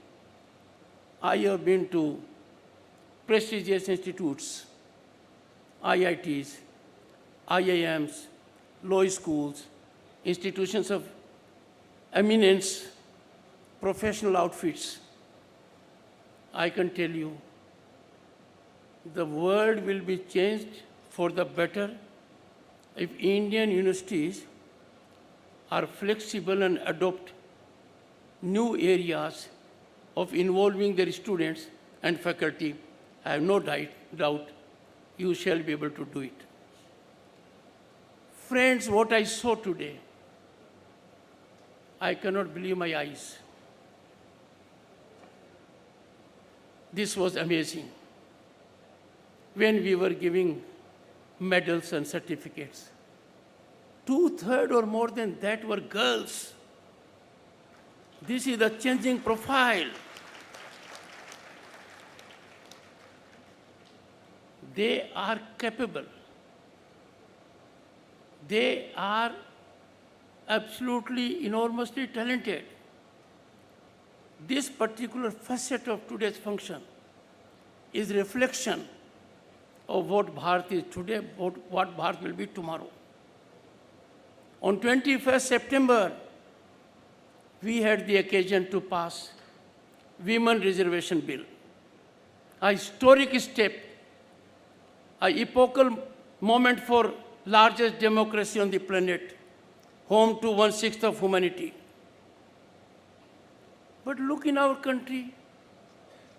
I have been to prestigious institutes, IITs, IIMs, law schools, institutions of eminence, professional outfits. I can tell you, the world will be changed for the better if Indian universities are flexible and adopt new areas of involving their students and faculty. I have no doubt you shall be able to do it. Friends, what I saw today, I cannot believe my eyes. This was amazing. When we were giving medals and certificates, 2/3 or more than that were girls. This is the changing profile. they are capable. They are absolutely enormously talented. This particular facet of today's function is reflection of what Bharat is today, what Bharat will be tomorrow. On 21st September, we had the occasion to pass Women Reservation Bill, a historic step, a epochal moment for largest democracy on the planet, home to 1/6 of humanity. But look in our country,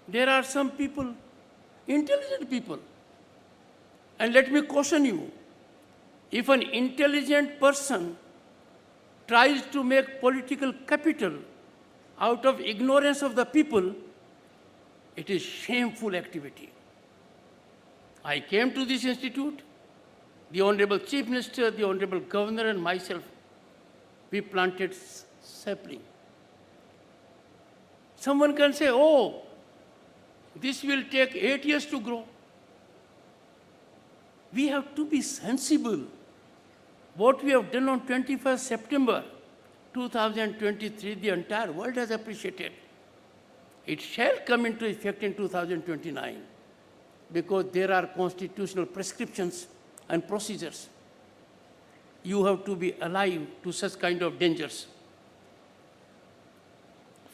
there are some people, intelligent people. And let me caution you, if an intelligent person tries to make political capital out of ignorance of the people, it is shameful activity. I came to this institute, the Honorable Chief Minister, the Honorable Governor and myself, we planted sapling. Someone can say, oh, this will take 8 years to grow. We have to be sensible. What we have done on 21st September 2023, the entire world has appreciated. It shall come into effect in 2029 because there are constitutional prescriptions and procedures. You have to be alive to such kind of dangers.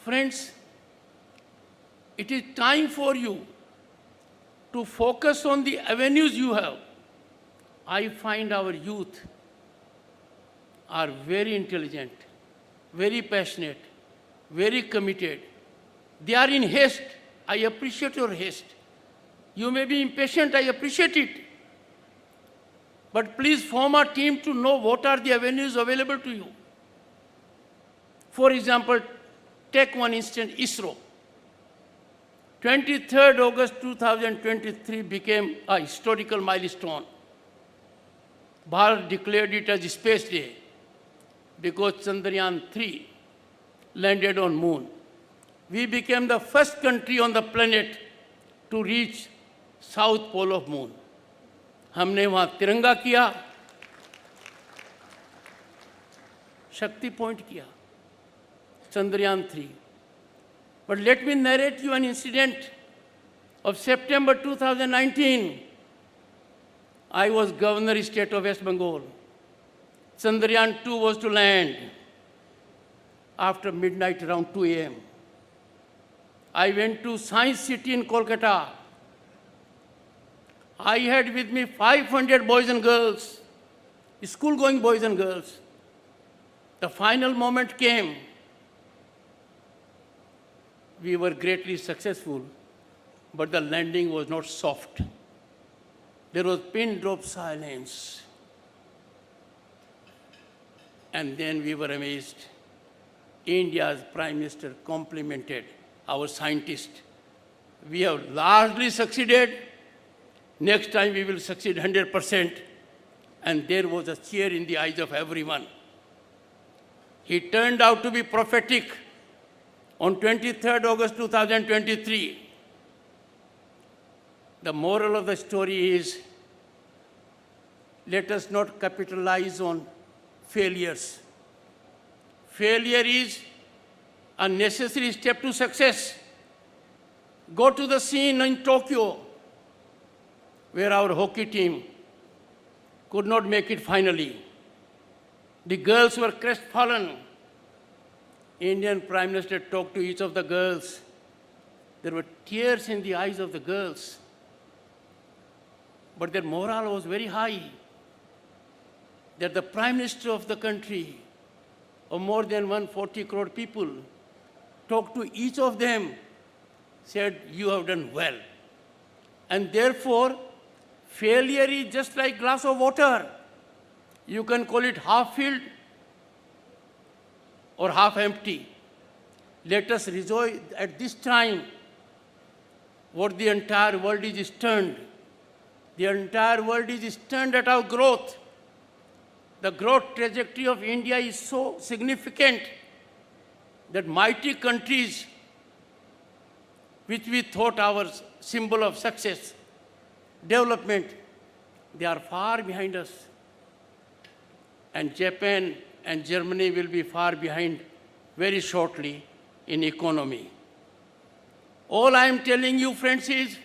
Friends, it is time for you to focus on the avenues you have. I find our youth are very intelligent, very passionate, very committed. They are in haste. I appreciate your haste. You may be impatient, I appreciate it. But please form a team to know what are the avenues available to you. For example, take one instance, ISRO. 23rd August 2023 became a historical milestone. Bharat declared it as Space Day because Chandrayaan-3 landed on moon. We became the first country on the planet to reach South Pole of moon. हमने वहाँ तिरंगा किया, शक्ति point किया, Chandrayaan-3. But let me narrate you an incident of September 2019. I was Governor State of West Bengal. Chandrayaan-2 was to land after midnight, around 2 a.m. I went to Science City in Kolkata. I had with me 500 boys and girls, school-going boys and girls. The final moment came. We were greatly successful, but the landing was not soft. There was pin-drop silence. And then we were amazed. India's Prime Minister complimented our scientists. We have largely succeeded. Next time we will succeed 100%. And there was a cheer in the eyes of everyone. He turned out to be prophetic. On 23rd August 2023, the moral of the story is, let us not capitalize on failures. Failure is a necessary step to success. Go to the scene in Tokyo, where our hockey team could not make it finally. The girls were crestfallen. Indian Prime Minister talked to each of the girls. There were tears in the eyes of the girls. But their morale was very high. That the Prime Minister of the country, of more than 140 crore people, talked to each of them, said, you have done well. And therefore, failure is just like glass of water. You can call it half filled or half empty. Let us rejoice at this time what the entire world is stunned. The entire world is stunned at our growth. The growth trajectory of India is so significant that mighty countries, which we thought our symbol of success, development, they are far behind us. And Japan and Germany will be far behind very shortly in economy. All I am telling you, friends, is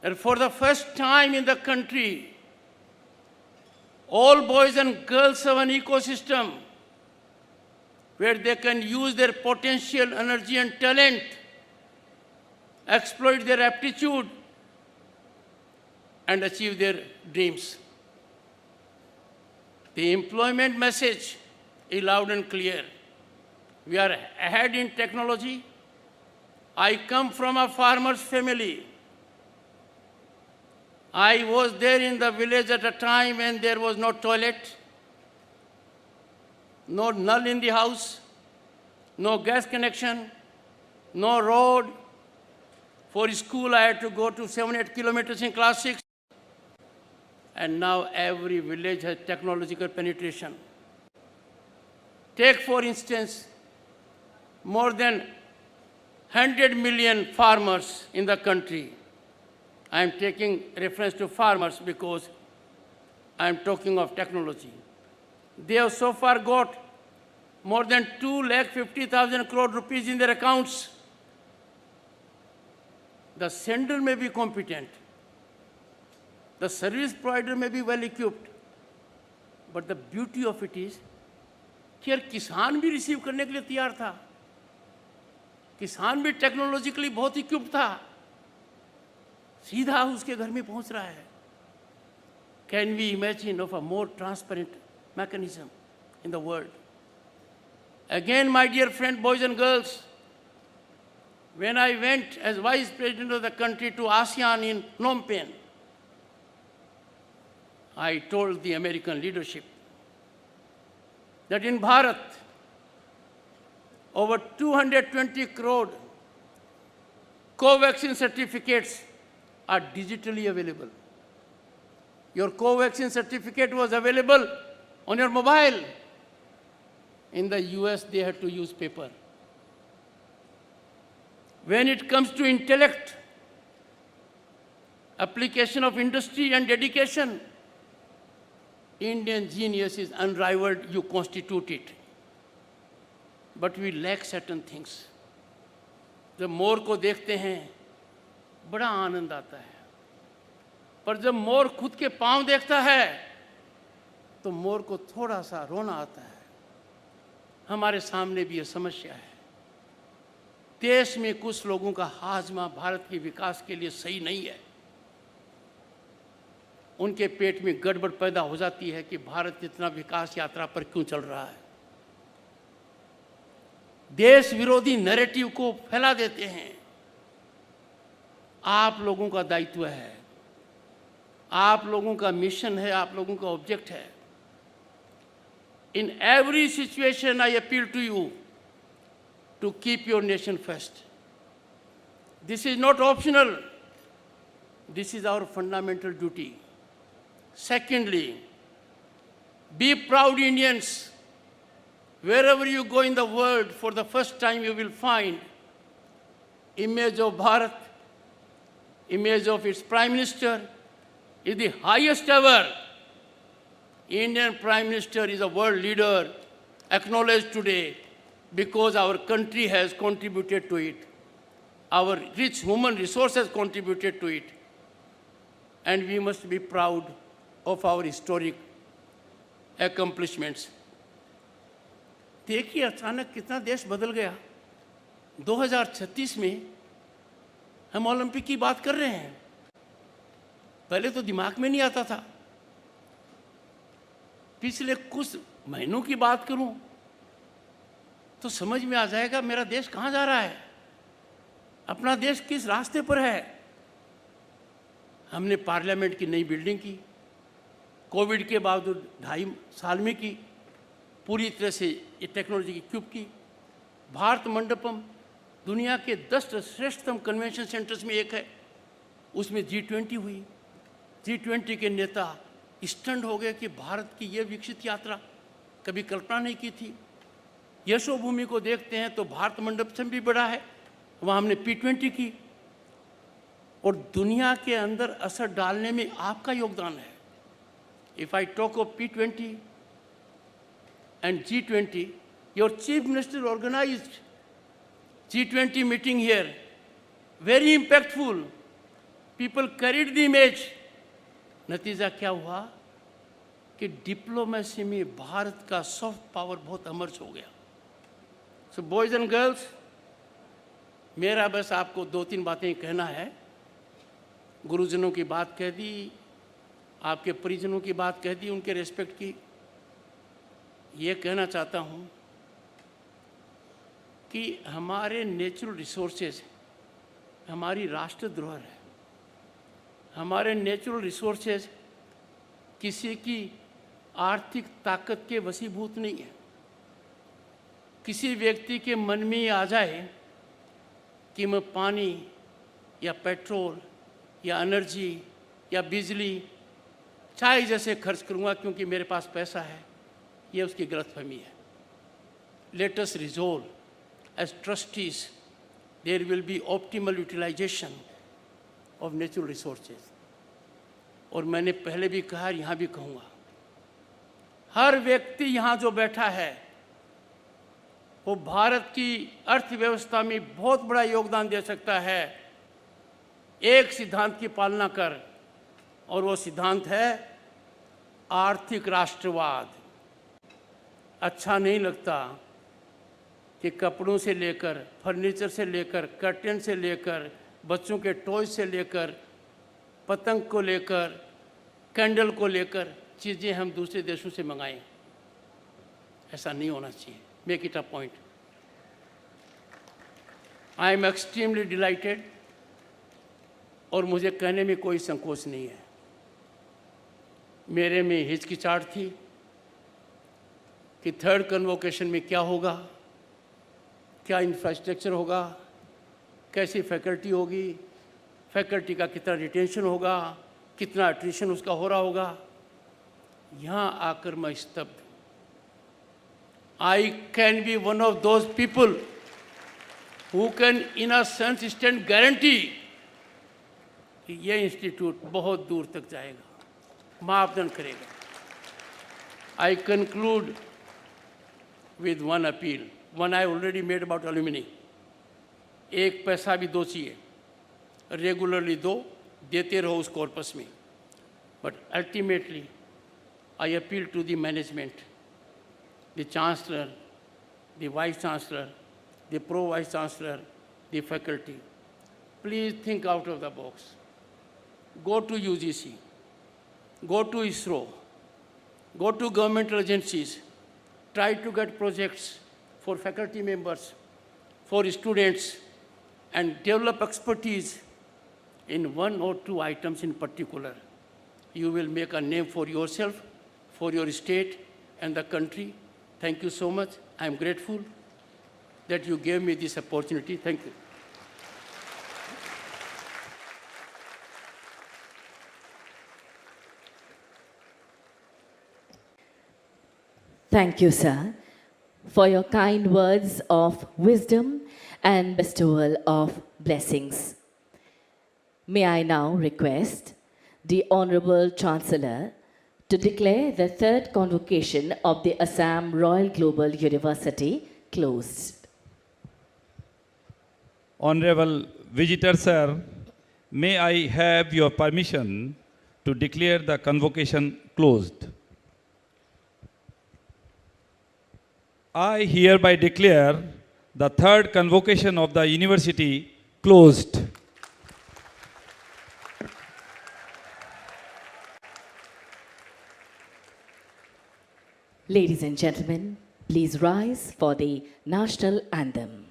that for the first time in the country, all boys and girls have an ecosystem where they can use their potential, energy, and talent, exploit their aptitude, and achieve their dreams. The employment message is loud and clear. We are ahead in technology. I come from a farmer's family. I was there in the village at a time when there was no toilet, no null in the house, no gas connection, no road. For school, I had to go to 7-8 kilometers in class 6. And now every village has technological penetration. Take, for instance, more than 100 million farmers in the country. I am taking reference to farmers because I am talking of technology. They have so far got more than 2,50,000 crore rupees in their accounts. The sender may be competent. The service provider may be well equipped. But the beauty of it is कि यार किसान भी receive करने के लिए तैयार था. किसान भी टेक्नोलॉजिकली बहुत इक्विप्ड था. सीधा उसके घर में पहुंच रहा है. Can we imagine of a more transparent mechanism in the world? Again, my dear friend, boys and girls, when I went as Vice President of the country to ASEAN in Phnom Penh, I told the American leadership that in Bharat, over 220 crore co-vaccine certificates are digitally available. Your co-vaccine certificate was available on your mobile. In the US, they had to use paper. When it comes to intellect, application of industry and dedication, Indian genius is unrivaled, you constitute it. But we lack certain things. जब मोर को देखते हैं बड़ा आनंद आता है, पर जब मोर खुद के पांव देखता है तो मोर को थोड़ा सा रोना आता है. हमारे सामने भी ये समस्या है. देश में कुछ लोगों का हाजमा भारत के विकास के लिए सही नहीं है. उनके पेट में गड़बड़ पैदा हो जाती है कि भारत इतना विकास यात्रा पर क्यों चल रहा है. देश विरोधी नैरेटिव को फैला देते हैं. आप लोगों का दायित्व है, आप लोगों का मिशन है, आप लोगों का ऑब्जेक्ट है. In every situation, I appeal to you to keep your nation first. This is not optional. This is our fundamental duty. Secondly, be proud Indians. Wherever you go in the world, for the first time you will find image of Bharat, image of its Prime Minister is the highest ever. Indian Prime Minister is a world leader, acknowledged today because our country has contributed to it. Our rich human resources contributed to it. And we must be proud of our historic accomplishments. देखिए अचानक कितना देश बदल गया. 2036 में हम Olympic की बात कर रहे हैं. पहले तो दिमाग में नहीं आता था. पिछले कुछ महीनों की बात करूं तो समझ में आ जाएगा मेरा देश कहां जा रहा है, अपना देश किस रास्ते पर है. हमने पार्लियामेंट की नई बिल्डिंग की, कोविड के बावजूद 2.5 साल में की, पूरी तरह से ये टेक्नोलॉजी की इक्विप की. भारत मंडपम दुनिया के 10 श्रेष्ठतम कन्वेंशन सेंटर्स में एक है. उसमें G20 हुई. G20 के नेता स्टंड हो गए कि भारत की ये विकसित यात्रा कभी कल्पना नहीं की थी. यशोभूमि को देखते हैं तो भारत मंडप से भी बड़ा है. वहाँ हमने P20 की. और दुनिया के अंदर असर डालने में आपका योगदान है. If I talk of P20 and G20, your chief minister organized G20 meeting here, very impactful. People carried the image. नतीजा क्या हुआ कि डिप्लोमेसी में भारत का सॉफ्ट पावर बहुत अमर्ज हो गया. सो बॉयज एंड गर्ल्स, मेरा बस आपको 2-3 बातें कहना है. गुरुजनों की बात कह दी, आपके परिजनों की बात कह दी, उनके रेस्पेक्ट की. ये कहना चाहता हूँ कि हमारे नेचुरल रिसोर्सेज हमारी राष्ट्र धरोहर है. हमारे नेचुरल रिसोर्सेज किसी की आर्थिक ताकत के वशीभूत नहीं है. किसी व्यक्ति के मन में ये आ जाए कि मैं पानी या पेट्रोल या एनर्जी या बिजली चाय जैसे खर्च करूंगा क्योंकि मेरे पास पैसा है, ये उसकी गलतफहमी है. Let us resolve as trustees there will be optimal utilization of natural resources. और मैंने पहले भी कहा, यहाँ भी कहूँगा, हर व्यक्ति यहाँ जो बैठा है वो भारत की अर्थव्यवस्था में बहुत बड़ा योगदान दे सकता है, एक सिद्धांत की पालना कर, और वो सिद्धांत है आर्थिक राष्ट्रवाद. अच्छा नहीं लगता कि कपड़ों से लेकर, फर्नीचर से लेकर, कर्टन से लेकर, बच्चों के टॉयज से लेकर, पतंग को लेकर, कैंडल को लेकर चीज़ें हम दूसरे देशों से मंगाएं. ऐसा नहीं होना चाहिए. Make it a point. I am extremely dilated, और मुझे कहने में कोई संकोच नहीं है. मेरे में हिचकिचाहट थी कि थर्ड कन्वोकेशन में क्या होगा, क्या इंफ्रास्ट्रक्चर होगा, कैसी फैकल्टी होगी, फैकल्टी का कितना रिटेंशन होगा, कितना अट्रिशन उसका हो रहा होगा. यहाँ आकर मैं स्तब्ध. I can be one of those people who can in a sense stand guarantee कि ये इंस्टीट्यूट बहुत दूर तक जाएगा, मापदंड करेगा. I conclude with one appeal, one I already made about alumni. एक पैसा भी दो चाहिए, रेगुलरली दो, देते रहो उस कॉर्पस में. But ultimately I appeal to the management, the chancellor, the vice chancellor, the pro vice chancellor, the faculty, please think out of the box. Go to UGC, go to ISRO, go to governmental agencies, try to get projects for faculty members, for students, and develop expertise in 1 or 2 items in particular. You will make a name for yourself, for your state and the country. Thank you so much. I am grateful that you gave me this opportunity. Thank you. Thank you, sir, for your kind words of wisdom and bestowal of blessings. May I now request the Honorable Chancellor to declare the third convocation of the Assam Royal Global University closed. Honorable Visitor, sir, may I have your permission to declare the convocation closed? I hereby declare the third convocation of the university closed. Ladies and gentlemen, please rise for the national anthem.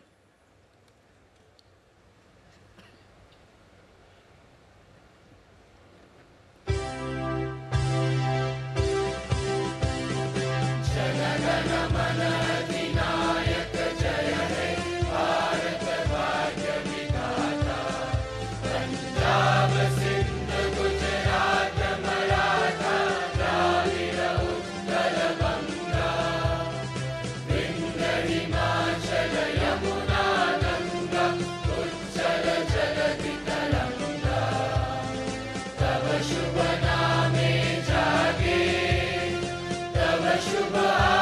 Shubh